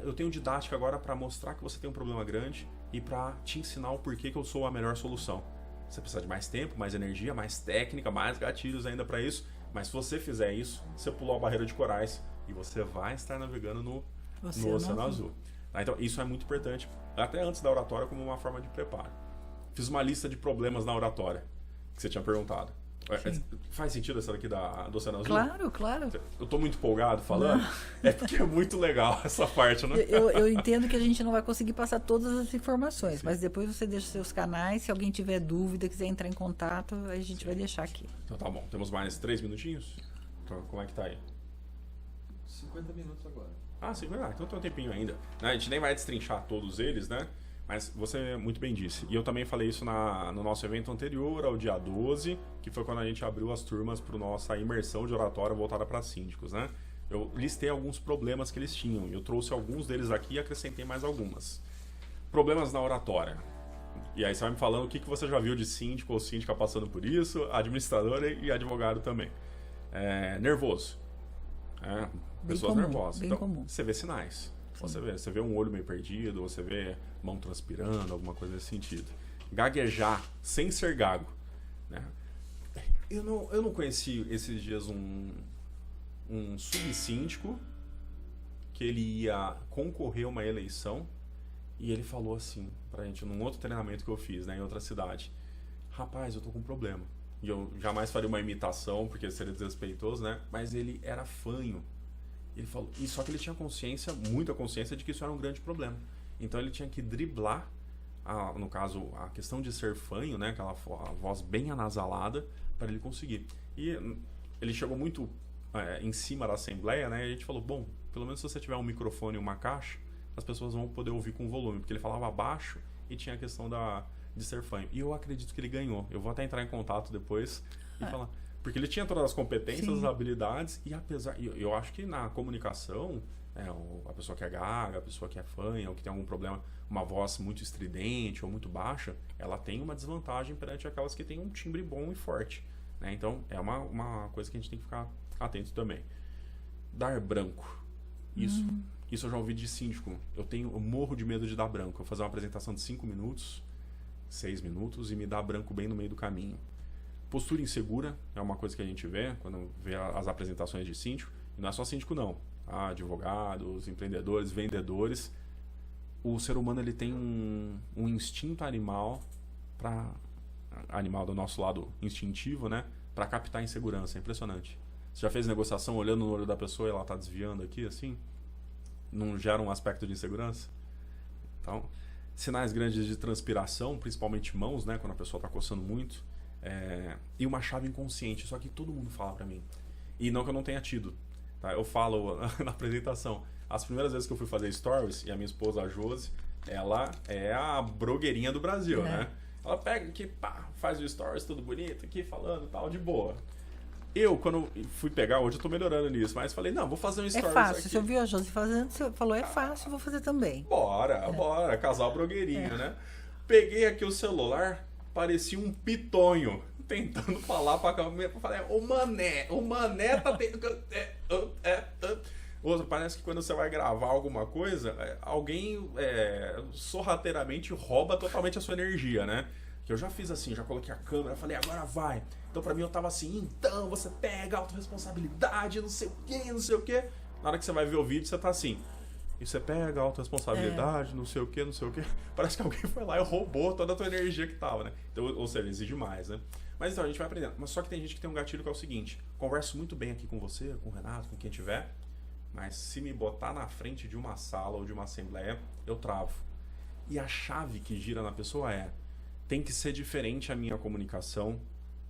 [SPEAKER 2] Eu tenho didática agora para mostrar que você tem um problema grande e para te ensinar o porquê que eu sou a melhor solução. Você precisa de mais tempo, mais energia, mais técnica, mais gatilhos ainda para isso, mas se você fizer isso, você pulou a barreira de corais e você vai estar navegando no Oceano Azul. Então, isso é muito importante, até antes da oratória, como uma forma de preparo. Fiz uma lista de problemas na oratória, que você tinha perguntado. Faz sentido essa daqui do Oceano Azul?
[SPEAKER 1] Claro, claro.
[SPEAKER 2] Eu tô muito empolgado falando. É porque é muito legal essa parte, né?
[SPEAKER 1] Eu entendo que a gente não vai conseguir passar todas as informações, mas depois você deixa seus canais. Se alguém tiver dúvida, quiser entrar em contato, a gente vai deixar aqui.
[SPEAKER 2] Então tá bom. Temos mais 3 minutinhos? Então, como é que tá aí?
[SPEAKER 3] 50 minutos agora.
[SPEAKER 2] Ah, 50. Então tem um tempinho ainda. A gente nem vai destrinchar todos eles, né? Mas você muito bem disse. E eu também falei isso no nosso evento anterior, ao dia 12, que foi quando a gente abriu as turmas para nossa imersão de oratória voltada para síndicos, né? Eu listei alguns problemas que eles tinham. Eu trouxe alguns deles aqui e acrescentei mais algumas. Problemas na oratória. E aí você vai me falando o que você já viu de síndico ou síndica passando por isso, administradora e advogado também. Nervoso. Pessoas nervosas.
[SPEAKER 1] Bem
[SPEAKER 2] então,
[SPEAKER 1] comum.
[SPEAKER 2] você vê sinais. Você vê um olho meio perdido, você vê mão transpirando, alguma coisa nesse sentido. Gaguejar sem ser gago. Né? Eu não conheci esses dias um subsíndico que ele ia concorrer a uma eleição e ele falou assim pra gente, num outro treinamento que eu fiz, né, em outra cidade: rapaz, eu tô com um problema. E eu jamais faria uma imitação, porque seria desrespeitoso, né? Mas ele era fanho. Ele falou, e só que ele tinha consciência, muita consciência, de que isso era um grande problema. Então ele tinha que driblar, no caso, a questão de ser fanho, né, aquela voz bem anasalada, para ele conseguir. E ele chegou muito em cima da assembleia, né, e a gente falou, bom, pelo menos se você tiver um microfone e uma caixa, as pessoas vão poder ouvir com volume, porque ele falava baixo e tinha a questão de ser fanho. E eu acredito que ele ganhou. Eu vou até entrar em contato depois e falar... Porque ele tinha todas as competências, as habilidades, e apesar... Eu acho que na comunicação, a pessoa que é gaga, a pessoa que é fanha, ou que tem algum problema, uma voz muito estridente ou muito baixa, ela tem uma desvantagem perante aquelas que têm um timbre bom e forte. Né? Então, é uma coisa que a gente tem que ficar atento também. Dar branco. Isso eu já ouvi de síndico. Eu morro de medo de dar branco. Eu vou fazer uma apresentação de 5 minutos, 6 minutos, e me dar branco bem no meio do caminho. Postura insegura é uma coisa que a gente vê quando vê as apresentações de síndico. E não é só síndico, não. Advogados, empreendedores, vendedores. O ser humano ele tem um instinto animal do nosso lado instintivo, né? Para captar insegurança. É impressionante. Você já fez negociação olhando no olho da pessoa e ela está desviando aqui, assim? Não gera um aspecto de insegurança? Então, sinais grandes de transpiração, principalmente mãos, né? Quando a pessoa está coçando muito. E uma chave inconsciente, só que todo mundo fala pra mim. E não que eu não tenha tido, tá? Eu falo na apresentação. As primeiras vezes que eu fui fazer stories, e a minha esposa, a Josi, ela é a blogueirinha do Brasil, né? Ela pega aqui, pá, faz o stories tudo bonito aqui, falando tal, de boa. Eu, quando fui pegar, hoje eu tô melhorando nisso, mas falei, não, vou fazer um stories
[SPEAKER 1] É fácil,
[SPEAKER 2] aqui.
[SPEAKER 1] você ouviu a Josi fazendo, você falou, é fácil, vou fazer também.
[SPEAKER 2] Bora, casal blogueirinho, né? Peguei aqui o celular, parecia um pitonho, tentando falar pra câmera. Falei, o mané tá tendo... Outro, parece que quando você vai gravar alguma coisa, alguém sorrateiramente rouba totalmente a sua energia, né? Que eu já fiz assim, já coloquei a câmera, falei, agora vai. Então pra mim eu tava assim, então você pega autorresponsabilidade, não sei o que. Na hora que você vai ver o vídeo, você tá assim... E você pega a autorresponsabilidade, não sei o que. Parece que alguém foi lá e roubou toda a tua energia que tava, né? Então, ou seja, exige mais, né? Mas então, a gente vai aprendendo. Mas só que tem gente que tem um gatilho que é o seguinte: converso muito bem aqui com você, com o Renato, com quem tiver, mas se me botar na frente de uma sala ou de uma assembleia, eu travo. E a chave que gira na pessoa tem que ser diferente a minha comunicação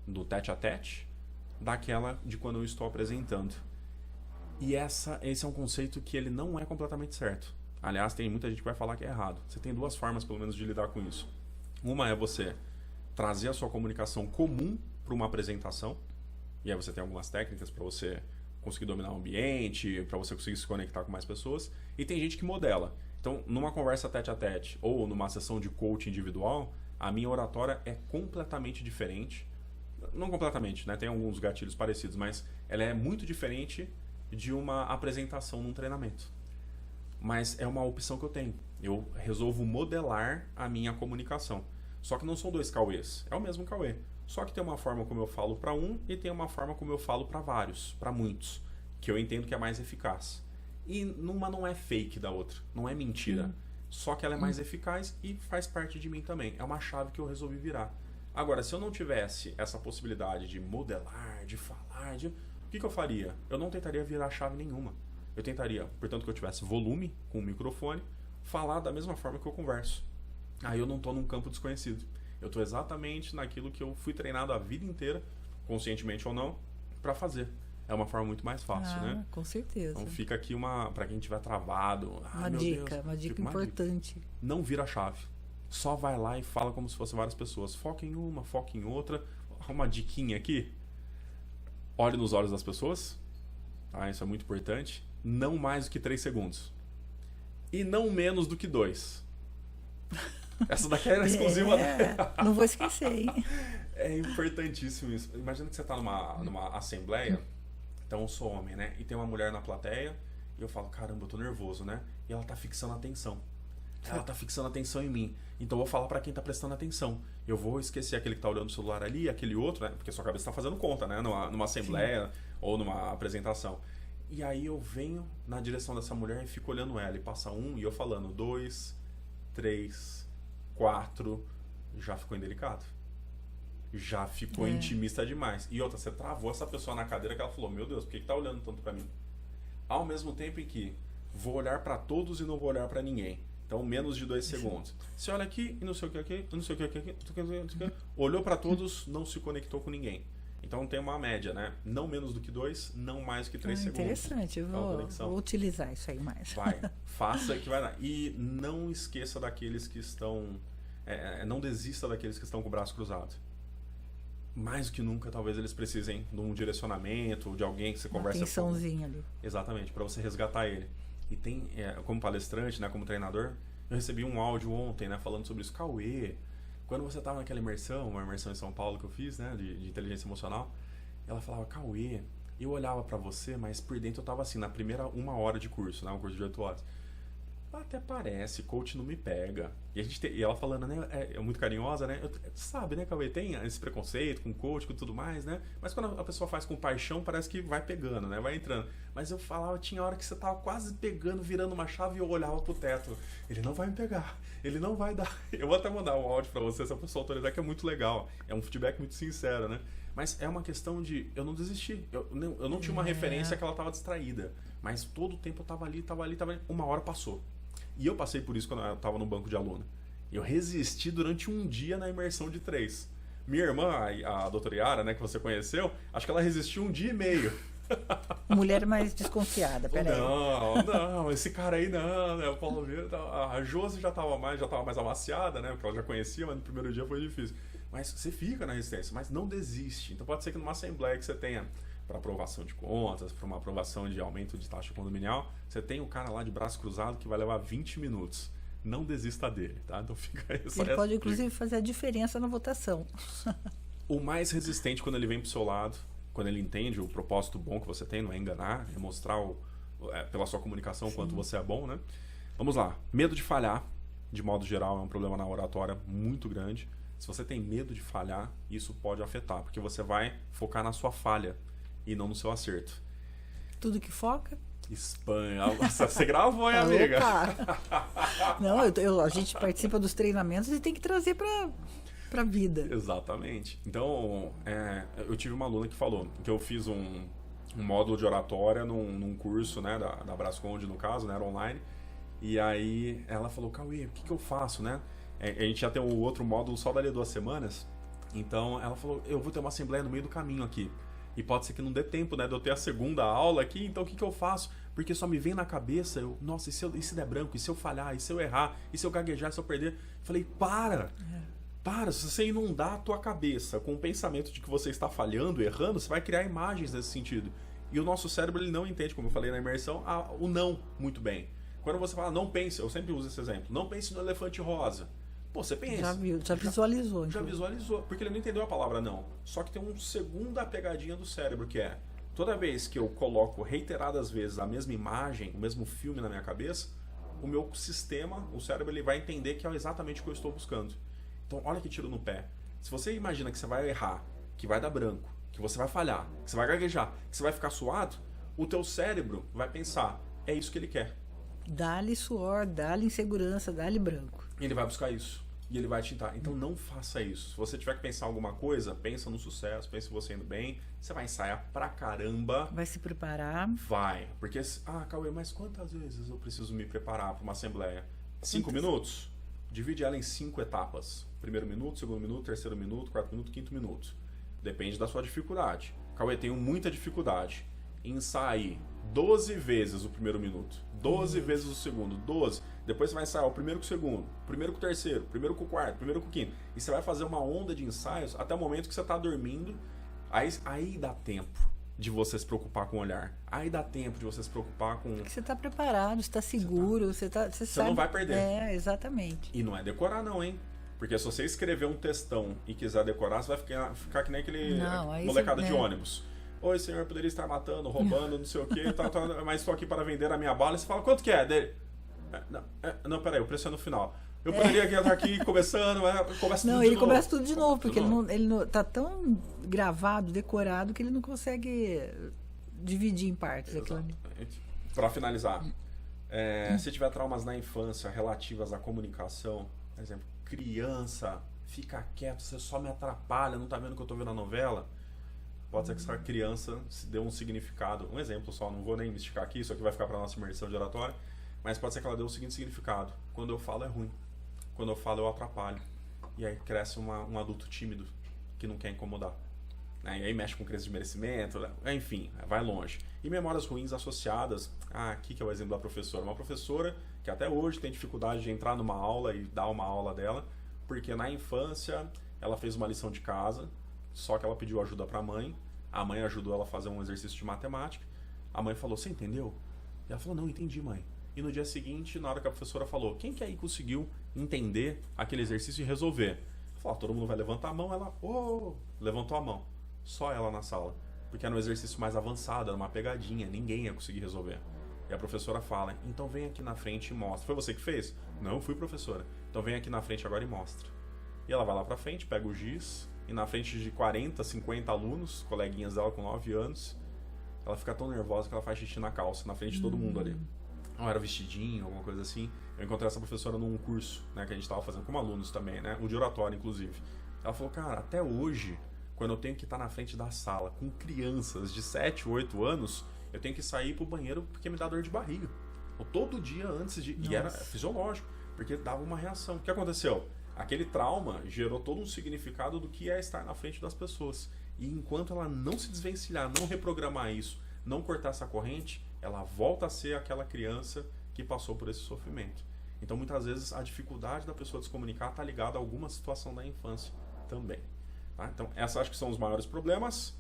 [SPEAKER 2] do tete-a-tete daquela de quando eu estou apresentando. E esse é um conceito que ele não é completamente certo. Aliás, tem muita gente que vai falar que é errado. Você tem 2 formas, pelo menos, de lidar com isso. Uma é você trazer a sua comunicação comum para uma apresentação. E aí você tem algumas técnicas para você conseguir dominar o ambiente, para você conseguir se conectar com mais pessoas. E tem gente que modela. Então, numa conversa tete-a-tete ou numa sessão de coaching individual, a minha oratória é completamente diferente. Não completamente, né? Tem alguns gatilhos parecidos, mas ela é muito diferente de uma apresentação num treinamento. Mas é uma opção que eu tenho. Eu resolvo modelar a minha comunicação. Só que não são 2 cauês. É o mesmo cauê. Só que tem uma forma como eu falo para um e tem uma forma como eu falo para vários, para muitos, que eu entendo que é mais eficaz. E numa não é fake da outra, não é mentira. Só que ela é mais eficaz e faz parte de mim também. É uma chave que eu resolvi virar. Agora, se eu não tivesse essa possibilidade de modelar, de falar, o que eu faria? Eu não tentaria virar chave nenhuma. Eu tentaria, portanto, que eu tivesse volume com o microfone, falar da mesma forma que eu converso. Aí eu não estou num campo desconhecido. Eu estou exatamente naquilo que eu fui treinado a vida inteira, conscientemente ou não, para fazer. É uma forma muito mais fácil, né?
[SPEAKER 1] Com certeza.
[SPEAKER 2] Então fica aqui para quem estiver travado.
[SPEAKER 1] Uma dica importante.
[SPEAKER 2] Não vira a chave. Só vai lá e fala como se fossem várias pessoas. Foca em uma, foca em outra. Uma diquinha aqui. Olhe nos olhos das pessoas. Tá? Isso é muito importante. Não mais do que 3 segundos. E não menos do que 2. Essa daqui era exclusiva.
[SPEAKER 1] Não vou esquecer, hein?
[SPEAKER 2] É importantíssimo isso. Imagina que você está numa assembleia. Então eu sou homem, né? E tem uma mulher na plateia. E eu falo, caramba, eu tô nervoso, né? E ela tá fixando a atenção. Ela tá fixando a atenção em mim. Então eu vou falar para quem tá prestando atenção. Eu vou esquecer aquele que tá olhando o celular ali, aquele outro, né? Porque sua cabeça tá fazendo conta, né? Numa assembleia ou numa apresentação. E aí eu venho na direção dessa mulher e fico olhando ela. E passa 1 e eu falando 2, 3, 4. Já ficou indelicado. Já ficou intimista demais. E outra, você travou essa pessoa na cadeira que ela falou, meu Deus, por que tá olhando tanto pra mim? Ao mesmo tempo em que vou olhar pra todos e não vou olhar pra ninguém. Então, menos de 2 segundos. Você olha aqui e não sei o que aqui, não sei o que aqui, olhou pra todos, não se conectou com ninguém. Então, tem uma média, né? Não menos do que 2, não mais do que 3 segundos.
[SPEAKER 1] Interessante, eu vou utilizar isso aí mais.
[SPEAKER 2] Vai, faça que vai dar. E não esqueça daqueles que estão... não desista daqueles que estão com o braço cruzado. Mais do que nunca, talvez eles precisem de um direcionamento, de alguém que você conversa com.
[SPEAKER 1] Uma atençãozinha ali.
[SPEAKER 2] Exatamente, para você resgatar ele. E tem, como palestrante, né, como treinador, eu recebi um áudio ontem, né, falando sobre isso. Cauê, quando você estava naquela imersão, uma imersão em São Paulo que eu fiz, né, de inteligência emocional, ela falava, Cauê, eu olhava para você, mas por dentro eu estava assim, na primeira 1 hora de curso, né, um curso de 8 horas. Até parece, coach não me pega. E ela falando, né, é muito carinhosa, né? Sabe, né, Cauê, tem esse preconceito com coach, com tudo mais, né? Mas quando a pessoa faz com paixão, parece que vai pegando, né? Vai entrando. Mas eu falava, tinha hora que você tava quase pegando, virando uma chave e eu olhava pro teto. Ele não vai me pegar, ele não vai dar. Eu vou até mandar um áudio pra você, se a pessoa autorizar, que é muito legal. É um feedback muito sincero, né? Mas é uma questão de, eu não desisti. Eu não tinha uma referência que ela tava distraída. Mas todo o tempo eu tava ali. 1 hora passou. E eu passei por isso quando eu estava no banco de aluno. Eu resisti durante 1 dia na imersão de 3. Minha irmã, a doutora Yara, né, que você conheceu, acho que ela resistiu 1 dia e meio.
[SPEAKER 1] Mulher mais desconfiada, peraí.
[SPEAKER 2] Não, esse cara aí não, né? O Paulo Vieira, a Josi já estava mais amaciada, né? Porque ela já conhecia, mas no primeiro dia foi difícil. Mas você fica na resistência, mas não desiste. Então pode ser que numa assembleia que você tenha para aprovação de contas, para uma aprovação de aumento de taxa condominial, você tem o cara lá de braço cruzado que vai levar 20 minutos. Não desista dele, tá? Então fica aí.
[SPEAKER 1] Ele pode, inclusive, fazer a diferença na votação.
[SPEAKER 2] O mais resistente quando ele vem pro seu lado, quando ele entende o propósito bom que você tem, não é enganar, é mostrar pela sua comunicação o quanto você é bom, né? Vamos lá. Medo de falhar, de modo geral, é um problema na oratória muito grande. Se você tem medo de falhar, isso pode afetar, porque você vai focar na sua falha e não no seu acerto.
[SPEAKER 1] Tudo que foca?
[SPEAKER 2] Espanha. Você gravou, hein, amiga?
[SPEAKER 1] Não, a gente participa dos treinamentos e tem que trazer para a vida.
[SPEAKER 2] Exatamente. Então, eu tive uma aluna que falou que eu fiz um módulo de oratória num curso, né, da Brasconde, no caso, né, era online. E aí ela falou, Cauê, o que eu faço, né? A gente já tem um outro módulo só dali a 2 semanas. Então ela falou, eu vou ter uma assembleia no meio do caminho aqui. E pode ser que não dê tempo, né, de eu ter a segunda aula aqui, então o que eu faço? Porque só me vem na cabeça, nossa, e se der branco, e se eu falhar, e se eu errar, e se eu gaguejar, e se eu perder? Falei, para, se você inundar a tua cabeça com o pensamento de que você está falhando, errando, você vai criar imagens nesse sentido. E o nosso cérebro, ele não entende, como eu falei na imersão, o não muito bem. Quando você fala, não pense, eu sempre uso esse exemplo, não pense no elefante rosa. Pô, você pensa.
[SPEAKER 1] Já visualizou.
[SPEAKER 2] Já visualizou, porque ele não entendeu a palavra não. Só que tem uma segunda pegadinha do cérebro, que é, toda vez que eu coloco reiteradas vezes a mesma imagem, o mesmo filme na minha cabeça, o meu sistema, o cérebro, ele vai entender que é exatamente o que eu estou buscando. Então, olha que tiro no pé. Se você imagina que você vai errar, que vai dar branco, que você vai falhar, que você vai gaguejar, que você vai ficar suado, o teu cérebro vai pensar, é isso que ele quer.
[SPEAKER 1] Dá-lhe suor, dá-lhe insegurança, dá-lhe branco.
[SPEAKER 2] Ele vai buscar isso. e ele vai te irritar. Então não faça isso. Se você tiver que pensar alguma coisa, pensa no sucesso, pensa em você indo bem. Você vai ensaiar pra caramba.
[SPEAKER 1] Vai se preparar.
[SPEAKER 2] Vai. Porque, Cauê, mas quantas vezes eu preciso me preparar pra uma assembleia? 5 minutos? Divide ela em 5 etapas. Primeiro minuto, segundo minuto, terceiro minuto, quarto minuto, quinto minuto. Depende da sua dificuldade. Cauê, tenho muita dificuldade. Ensaie 12 vezes o primeiro minuto, 12 vezes o segundo, 12. Depois você vai ensaiar o primeiro com o segundo, o primeiro com o terceiro, o primeiro com o quarto, o primeiro com o quinto. E você vai fazer uma onda de ensaios até o momento que você está dormindo. Aí dá tempo de você se preocupar com o olhar. Aí dá tempo de você se preocupar com...
[SPEAKER 1] Porque você está preparado, você está seguro, você sabe...
[SPEAKER 2] não vai perder.
[SPEAKER 1] É, exatamente.
[SPEAKER 2] E não é decorar não, hein? Porque se você escrever um textão e quiser decorar, você vai ficar que nem aquele molecada de ônibus. Oi, senhor, poderia estar matando, roubando, não sei o quê, mas estou aqui para vender a minha bala. E você fala, quanto que é? Dele? Não, peraí, o preço é no final. Eu poderia estar aqui começando, começa tudo de novo.
[SPEAKER 1] Começa tudo de novo, porque ele não tá tão gravado, decorado, que ele não consegue dividir em partes.
[SPEAKER 2] Para finalizar, se tiver traumas na infância relativas à comunicação, por exemplo, criança, fica quieto, você só me atrapalha, não tá vendo que eu tô vendo a novela? Pode ser que essa criança se dê um significado, um exemplo só, não vou nem me esticar aqui, isso aqui vai ficar para nossa imersão de oratória, mas pode ser que ela dê o seguinte significado: quando eu falo é ruim, quando eu falo eu atrapalho. E aí cresce um adulto tímido que não quer incomodar. E aí mexe com crise de merecimento, enfim, vai longe. E memórias ruins associadas, aqui que é o exemplo da professora. Uma professora que até hoje tem dificuldade de entrar numa aula e dar uma aula dela, porque na infância ela fez uma lição de casa, só que ela pediu ajuda para a mãe ajudou ela a fazer um exercício de matemática, a mãe falou, você entendeu? E ela falou, não, entendi, mãe. E no dia seguinte, na hora que a professora falou, quem que aí conseguiu entender aquele exercício e resolver? Ela falou, todo mundo vai levantar a mão, ela, levantou a mão. Só ela na sala, porque era um exercício mais avançado, era uma pegadinha, ninguém ia conseguir resolver. E a professora fala, então vem aqui na frente e mostra. Foi você que fez? Não, fui professora. Então vem aqui na frente agora e mostra. E ela vai lá pra frente, pega o giz, e na frente de 40, 50 alunos, coleguinhas dela com 9 anos, ela fica tão nervosa que ela faz xixi na calça, na frente de todo mundo ali. Não era vestidinho, alguma coisa assim. Eu encontrei essa professora num curso, né, que a gente tava fazendo com alunos também, né, o de oratório, inclusive. Ela falou, cara, até hoje, quando eu tenho que estar na frente da sala com crianças de 7, 8 anos, eu tenho que sair pro banheiro porque me dá dor de barriga. Todo dia antes de... Nossa. E era fisiológico, porque dava uma reação. O que aconteceu? Aquele trauma gerou todo um significado do que é estar na frente das pessoas. E enquanto ela não se desvencilhar, não reprogramar isso, não cortar essa corrente, ela volta a ser aquela criança que passou por esse sofrimento. Então, muitas vezes, a dificuldade da pessoa de se comunicar está ligada a alguma situação da infância também. Tá? Então, esses acho que são os maiores problemas.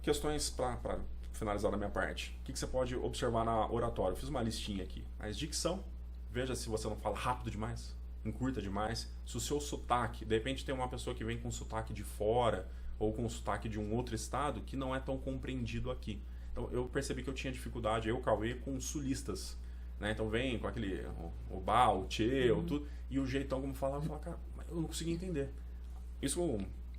[SPEAKER 2] Questões para finalizar da minha parte. O que você pode observar na oratória? Eu fiz uma listinha aqui. Mas dicção, veja se você não fala rápido demais, encurta demais. Se o seu sotaque, de repente tem uma pessoa que vem com sotaque de fora ou com sotaque de um outro estado que não é tão compreendido aqui. Então eu percebi que eu tinha dificuldade, eu, Cauê, com sulistas, né? Então vem com aquele o ba, o tchê, ou tudo, e o jeitão como falava, eu falava, cara, eu não conseguia entender. Isso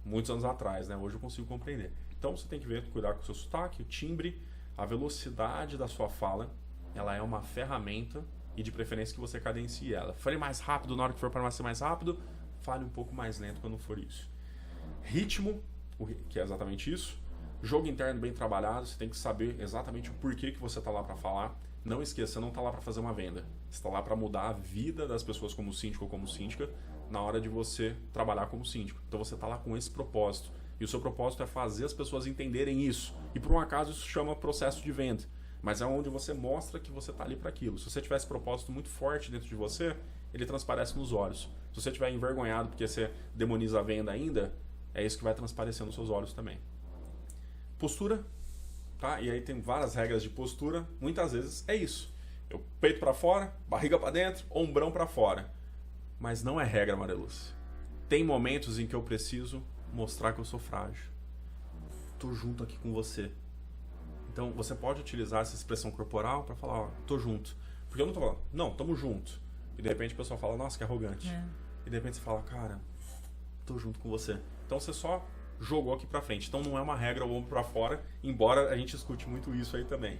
[SPEAKER 2] muitos anos atrás, né? Hoje eu consigo compreender. Então você tem que cuidar com o seu sotaque, o timbre, a velocidade da sua fala, ela é uma ferramenta e de preferência que você cadencie ela. Fale mais rápido na hora que for para ser mais rápido, fale um pouco mais lento quando for isso. Ritmo, que é exatamente isso. Jogo interno bem trabalhado, você tem que saber exatamente o porquê que você está lá para falar. Não esqueça, você não está lá para fazer uma venda. Você está lá para mudar a vida das pessoas como síndico ou como síndica na hora de você trabalhar como síndico. Então você está lá com esse propósito. E o seu propósito é fazer as pessoas entenderem isso. E por um acaso isso chama processo de venda. Mas é onde você mostra que você está ali para aquilo. Se você tiver esse propósito muito forte dentro de você, ele transparece nos olhos. Se você estiver envergonhado porque você demoniza a venda ainda, é isso que vai transparecer nos seus olhos também. Postura, tá? E aí tem várias regras de postura. Muitas vezes é isso. Eu peito para fora, barriga para dentro, ombrão para fora. Mas não é regra, Maria Lúcia. Tem momentos em que eu preciso mostrar que eu sou frágil. Tô junto aqui com você. Então você pode utilizar essa expressão corporal para falar, ó, tô junto. Porque eu não tô falando, não, tamo junto. E de repente a pessoa fala, nossa, que arrogante. E de repente você fala, cara, tô junto com você. Então você só jogou aqui pra frente. Então não é uma regra o ombro pra fora, embora a gente escute muito isso aí também.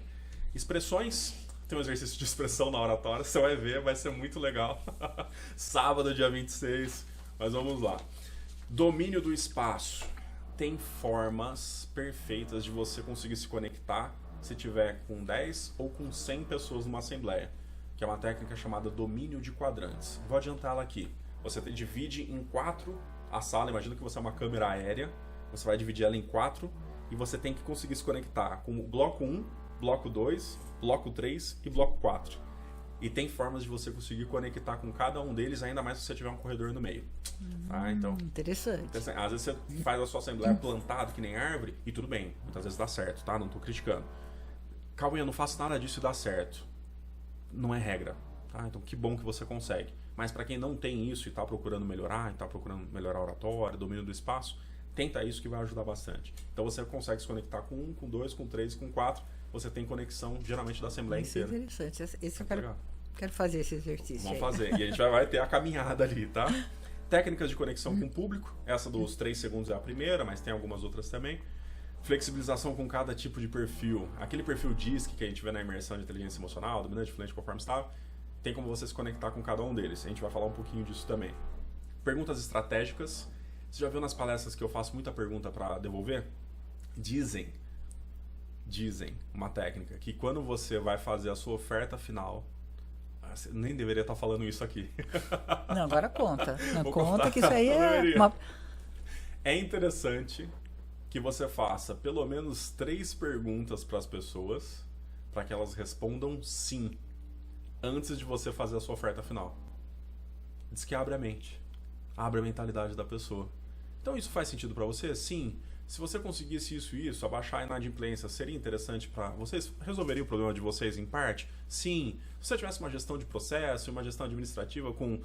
[SPEAKER 2] Expressões, Tem um exercício de expressão na oratória, você vai ver, vai ser muito legal. Sábado, dia 26, mas vamos lá. Domínio do espaço. Tem formas perfeitas de você conseguir se conectar se tiver com 10 ou com 100 pessoas numa assembleia, que é uma técnica chamada domínio de quadrantes. Vou adiantá-la aqui. Você divide em 4 a sala, imagina que você é uma câmera aérea, você vai dividir ela em 4 e você tem que conseguir se conectar com o bloco 1, bloco 2, bloco 3 e bloco 4. E tem formas de você conseguir conectar com cada um deles, ainda mais se você tiver um corredor no meio. Tá? Então,
[SPEAKER 1] Interessante.
[SPEAKER 2] às vezes você faz a sua assembleia plantado que nem árvore e tudo bem, muitas vezes dá certo, tá? Não tô criticando. Calma aí, eu não faço nada disso e dá certo. Não é regra, tá? Então que bom que você consegue. Mas para quem não tem isso e tá procurando melhorar, e tá procurando melhorar a oratória, domínio do espaço, tenta isso que vai ajudar bastante. Então você consegue se conectar com 1, com 2, com 3, com 4. Você tem conexão geralmente da assembleia
[SPEAKER 1] Isso é
[SPEAKER 2] inteira.
[SPEAKER 1] interessante. Esse eu quero fazer esse exercício.
[SPEAKER 2] Vamos
[SPEAKER 1] aí.
[SPEAKER 2] fazer. E a gente vai ter a caminhada ali, tá? Técnicas de conexão com o público. Essa dos 3 segundos é a primeira, mas tem algumas outras também. Flexibilização com cada tipo de perfil. Aquele perfil DISC que a gente vê na imersão de inteligência emocional, dominante, fluente, conforme estável, tem como você se conectar com cada um deles. A gente vai falar um pouquinho disso também. Perguntas estratégicas. Você já viu nas palestras que eu faço muita pergunta para devolver? Dizem, uma técnica, que quando você vai fazer a sua oferta final, você nem deveria estar falando isso aqui.
[SPEAKER 1] Não, agora conta. Não,
[SPEAKER 2] Vou
[SPEAKER 1] conta
[SPEAKER 2] contar.
[SPEAKER 1] que isso aí é uma...
[SPEAKER 2] É interessante que você faça pelo menos 3 perguntas para as pessoas, para que elas respondam sim, antes de você fazer a sua oferta final. Diz que abre a mente, abre a mentalidade da pessoa. Então isso faz sentido para você? Sim. Se você conseguisse isso, abaixar a inadimplência, seria interessante para vocês? Resolveria o problema de vocês em parte? Sim. Se você tivesse uma gestão de processo, uma gestão administrativa com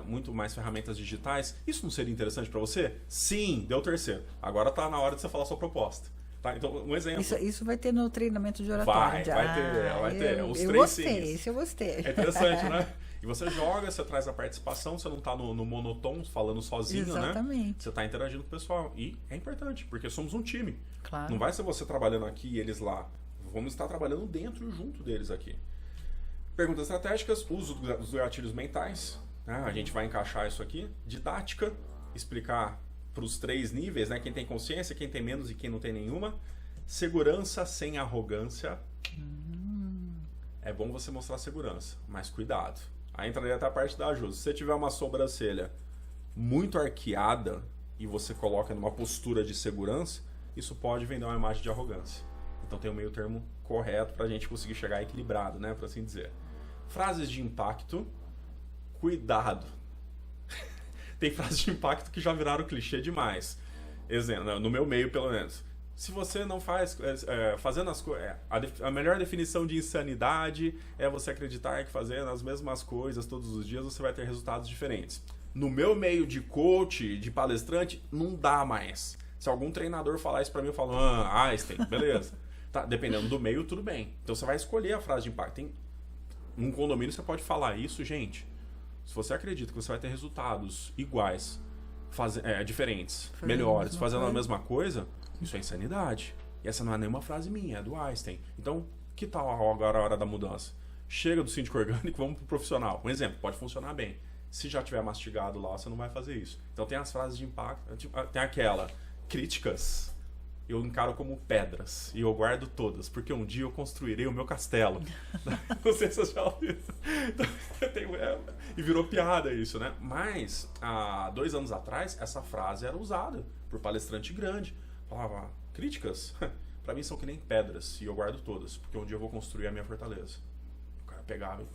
[SPEAKER 2] muito mais ferramentas digitais, isso não seria interessante para você? Sim, deu terceiro. Agora está na hora de você falar a sua proposta. Tá? Então, um exemplo.
[SPEAKER 1] Isso vai ter no treinamento de oratória.
[SPEAKER 2] Vai ter. Os
[SPEAKER 1] eu
[SPEAKER 2] 3
[SPEAKER 1] gostei,
[SPEAKER 2] sims.
[SPEAKER 1] isso eu gostei.
[SPEAKER 2] É interessante, né? E você joga, você traz a participação, você não está no monotone, falando sozinho,
[SPEAKER 1] Exatamente.
[SPEAKER 2] né? Você está interagindo com o pessoal. E é importante, porque somos um time.
[SPEAKER 1] Claro.
[SPEAKER 2] Não vai ser você trabalhando aqui e eles lá. Vamos estar trabalhando dentro e junto deles aqui. Perguntas estratégicas, uso dos gatilhos mentais. Né? A gente vai encaixar isso aqui. Didática, explicar para os 3 níveis, né? Quem tem consciência, quem tem menos e quem não tem nenhuma. Segurança sem arrogância. É bom você mostrar segurança, mas cuidado. Aí entraria até a parte da ajuda. Se você tiver uma sobrancelha muito arqueada e você coloca numa postura de segurança, isso pode vender uma imagem de arrogância. Então tem um meio termo correto para a gente conseguir chegar equilibrado, né, por assim dizer. Frases de impacto. Cuidado. Tem frases de impacto que já viraram clichê demais. Exemplo, no meu meio pelo menos. Se você não faz, fazendo as coisas, a melhor definição de insanidade é você acreditar que fazendo as mesmas coisas todos os dias você vai ter resultados diferentes. No meu meio de coach, de palestrante, não dá mais. Se algum treinador falar isso pra mim, eu falo, Einstein, beleza. Tá, dependendo do meio, tudo bem. Então você vai escolher a frase de impacto. Num condomínio você pode falar isso, gente. Se você acredita que você vai ter resultados iguais, diferentes, melhores, fazendo a mesma coisa, isso é insanidade. E essa não é nenhuma frase minha, é do Einstein. Então, que tal agora a hora da mudança? Chega do síndico orgânico, vamos pro profissional. Um exemplo, pode funcionar bem. Se já tiver mastigado lá, você não vai fazer isso. Então tem as frases de impacto, tem aquela, críticas, eu encaro como pedras e eu guardo todas, porque um dia eu construirei o meu castelo. Não sei se você já ouviu. E virou piada isso, né? Mas, há 2 anos atrás, essa frase era usada por palestrante grande. Falava, críticas, pra mim são que nem pedras e eu guardo todas, porque um dia eu vou construir a minha fortaleza. O cara pegava e...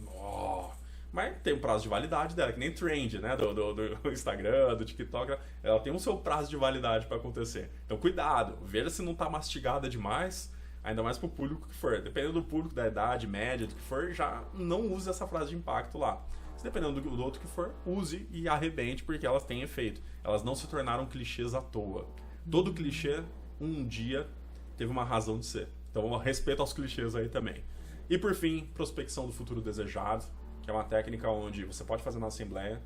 [SPEAKER 2] Mas tem um prazo de validade dela, que nem trend, né? Do Instagram, do TikTok. Ela tem um seu prazo de validade para acontecer. Então, cuidado. Veja se não tá mastigada demais, ainda mais pro público que for. Dependendo do público, da idade, média, do que for, já não use essa frase de impacto lá. Se dependendo do outro que for, use e arrebente, porque elas têm efeito. Elas não se tornaram clichês à toa. Todo clichê, um dia, teve uma razão de ser. Então, respeito aos clichês aí também. E, por fim, prospecção do futuro desejado, que é uma técnica onde você pode fazer na assembleia.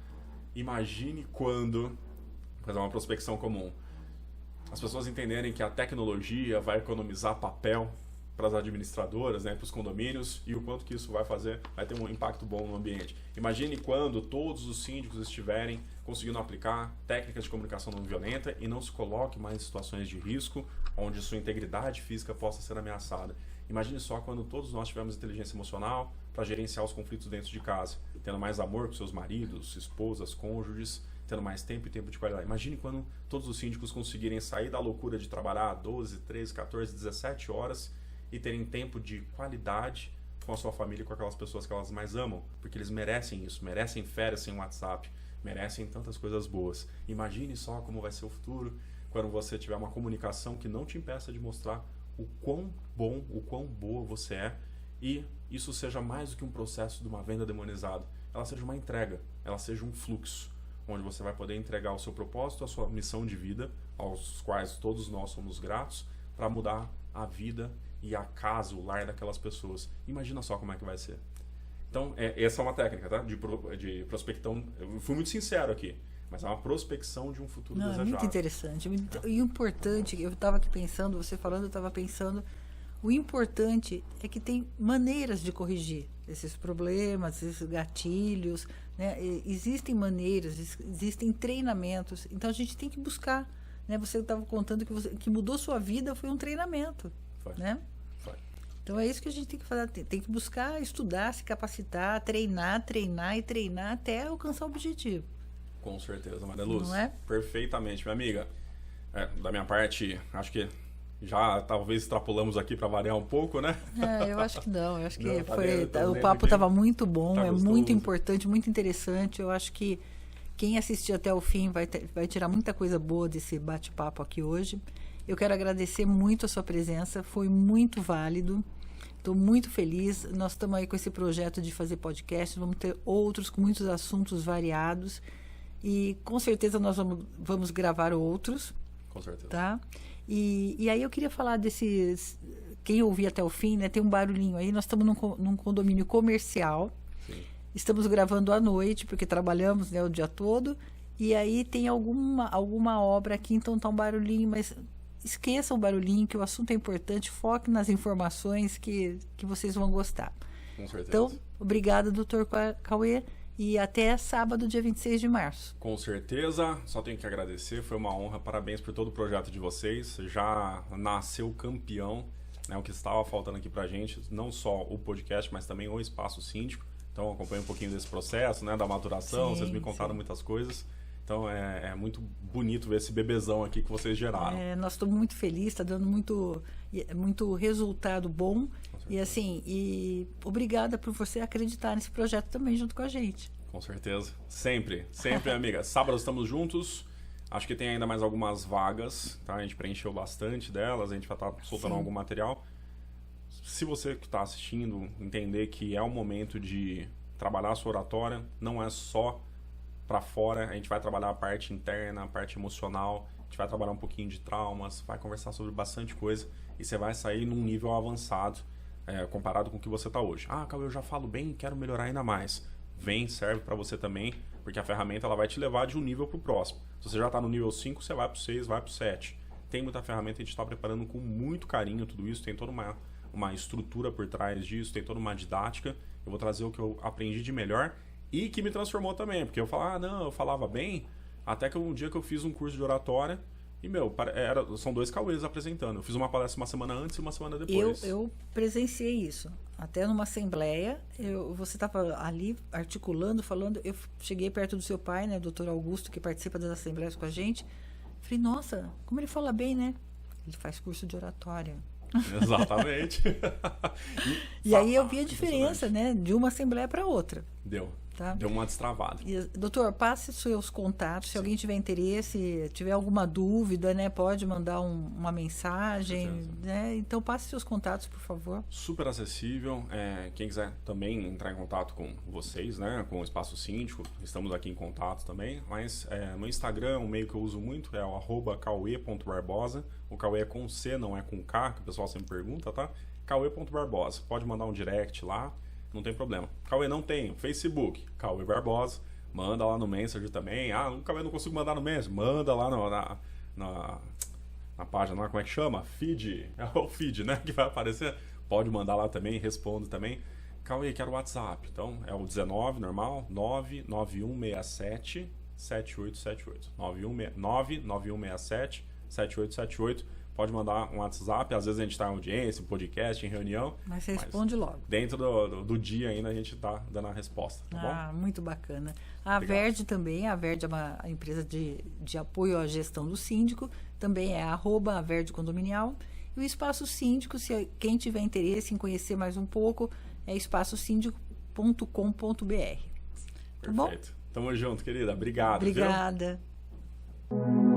[SPEAKER 2] Imagine quando, fazer uma prospecção comum, as pessoas entenderem que a tecnologia vai economizar papel para as administradoras, né, para os condomínios, e o quanto que isso vai ter um impacto bom no ambiente. Imagine quando todos os síndicos estiverem conseguindo aplicar técnicas de comunicação não violenta e não se coloque mais em situações de risco, onde sua integridade física possa ser ameaçada. Imagine só quando todos nós tivermos inteligência emocional para gerenciar os conflitos dentro de casa, tendo mais amor com seus maridos, esposas, cônjuges, tendo mais tempo e tempo de qualidade. Imagine quando todos os síndicos conseguirem sair da loucura de trabalhar 12, 13, 14, 17 horas e terem tempo de qualidade com a sua família e com aquelas pessoas que elas mais amam, porque eles merecem isso, merecem férias sem WhatsApp, merecem tantas coisas boas. Imagine só como vai ser o futuro quando você tiver uma comunicação que não te impeça de mostrar o quão bom, o quão boa você é, e isso seja mais do que um processo de uma venda demonizada. Ela seja uma entrega, ela seja um fluxo, onde você vai poder entregar o seu propósito, a sua missão de vida, aos quais todos nós somos gratos, para mudar a vida e a casa, o lar daquelas pessoas. Imagina só como é que vai ser. Então, essa é uma técnica, tá? De prospecção. Eu fui muito sincero aqui, mas é uma prospecção de um futuro desejável.
[SPEAKER 1] É muito interessante. E o importante, eu estava aqui pensando, você falando, eu estava pensando, o importante é que tem maneiras de corrigir esses problemas, esses gatilhos, né? Existem maneiras, existem treinamentos, então a gente tem que buscar, né? Você estava contando que mudou sua vida, foi um treinamento,
[SPEAKER 2] Foi.
[SPEAKER 1] Né?
[SPEAKER 2] Foi.
[SPEAKER 1] Então é isso que a gente tem que fazer, tem que buscar estudar, se capacitar, treinar até alcançar o objetivo.
[SPEAKER 2] Com certeza, Maria Luz.
[SPEAKER 1] Não é?
[SPEAKER 2] Perfeitamente, minha amiga. Da minha parte, acho que já talvez extrapolamos aqui para variar um pouco, né?
[SPEAKER 1] Eu acho que não. Eu acho que
[SPEAKER 2] Não, tá
[SPEAKER 1] o papo estava muito bom,
[SPEAKER 2] tá
[SPEAKER 1] é
[SPEAKER 2] gostoso.
[SPEAKER 1] muito importante, muito interessante. Eu acho que quem assistir até o fim vai tirar muita coisa boa desse bate-papo aqui hoje. Eu quero agradecer muito a sua presença, foi muito válido. Estou muito feliz. Nós estamos aí com esse projeto de fazer podcast, vamos ter outros com muitos assuntos variados. E com certeza nós vamos gravar outros.
[SPEAKER 2] Com certeza.
[SPEAKER 1] Tá? E aí eu queria falar desses... Quem ouvir até o fim, né? Tem um barulhinho aí. Nós estamos num condomínio comercial.
[SPEAKER 2] Sim.
[SPEAKER 1] Estamos gravando à noite, porque trabalhamos, né, o dia todo. E aí tem alguma obra aqui, então tá um barulhinho, mas esqueçam o barulhinho, que o assunto é importante. Foque nas informações que vocês vão gostar.
[SPEAKER 2] Com certeza.
[SPEAKER 1] Então, obrigada, Dr. Cauê. E até sábado, dia 26 de março.
[SPEAKER 2] Com certeza, só tenho que agradecer, foi uma honra, parabéns por todo o projeto de vocês, já nasceu campeão, né, o que estava faltando aqui pra gente, não só o podcast, mas também o Espaço Síndico, então acompanho um pouquinho desse processo, né, da maturação,
[SPEAKER 1] Sim,
[SPEAKER 2] vocês me contaram
[SPEAKER 1] sim.
[SPEAKER 2] muitas coisas, então é muito bonito ver esse bebezão aqui que vocês geraram.
[SPEAKER 1] Nós estamos muito felizes, está dando muito resultado bom. E assim, obrigada por você acreditar nesse projeto também junto com a gente.
[SPEAKER 2] Com certeza. Sempre, amiga. Sábado estamos juntos. Acho que tem ainda mais algumas vagas, tá? A gente preencheu bastante delas, a gente vai estar soltando
[SPEAKER 1] Sim.
[SPEAKER 2] algum material. Se você que está assistindo entender que é o momento de trabalhar a sua oratória, não é só para fora, a gente vai trabalhar a parte interna, a parte emocional, a gente vai trabalhar um pouquinho de traumas, vai conversar sobre bastante coisa e você vai sair num nível avançado comparado com o que você está hoje. Cauê, eu já falo bem, quero melhorar ainda mais. Vem, serve para você também, porque a ferramenta ela vai te levar de um nível para o próximo. Se você já está no nível 5, você vai para o 6, vai para o 7. Tem muita ferramenta, a gente está preparando com muito carinho tudo isso, tem toda uma estrutura por trás disso, tem toda uma didática. Eu vou trazer o que eu aprendi de melhor e que me transformou também, porque eu eu falava bem, até que um dia que eu fiz um curso de oratória e, são dois Cauês apresentando. Eu fiz uma palestra uma semana antes e uma semana depois.
[SPEAKER 1] Eu presenciei isso. Até numa assembleia, você estava ali articulando, falando. Eu cheguei perto do seu pai, né, doutor Augusto, que participa das assembleias com a gente. Falei, nossa, como ele fala bem, né? Ele faz curso de oratória.
[SPEAKER 2] Exatamente.
[SPEAKER 1] E aí eu vi a diferença, né, de uma assembleia para outra. Tá?
[SPEAKER 2] Deu uma destravada.
[SPEAKER 1] Doutor, passe seus contatos. Se alguém tiver interesse, tiver alguma dúvida, né, pode mandar uma mensagem. Né? Então, passe seus contatos, por favor.
[SPEAKER 2] Super acessível. Quem quiser também entrar em contato com vocês, né, com o Espaço Síndico, estamos aqui em contato também. Mas no Instagram, um meio que eu uso muito é o @cauê.barbosa. O Cauê é com C, não é com K, que o pessoal sempre pergunta, tá? Cauê.barbosa. Pode mandar um direct lá. Não tem problema. Cauê não tem. Facebook, Cauê Barbosa. Manda lá no Messenger também. O Cauê não consigo mandar no Messenger. Manda lá na página, como é que chama? Feed. É o feed, né? Que vai aparecer. pode mandar lá também, respondo também. Cauê, quero o WhatsApp. Então, é o 19, normal, 99167 7878. 99167 7878. Pode mandar um WhatsApp. Às vezes a gente está em audiência, em podcast, em reunião.
[SPEAKER 1] Mas você responde logo.
[SPEAKER 2] Dentro do dia ainda a gente está dando a resposta, tá bom?
[SPEAKER 1] Muito bacana. A
[SPEAKER 2] Obrigado.
[SPEAKER 1] Verde também, a Verde é uma empresa de apoio à gestão do síndico, também é @Verde Condominial. E o Espaço Síndico, se quem tiver interesse em conhecer mais um pouco, é espaçosíndico.com.br. Tá bom?
[SPEAKER 2] Perfeito. Tamo junto, querida. Obrigado.
[SPEAKER 1] Obrigada.
[SPEAKER 2] Viu?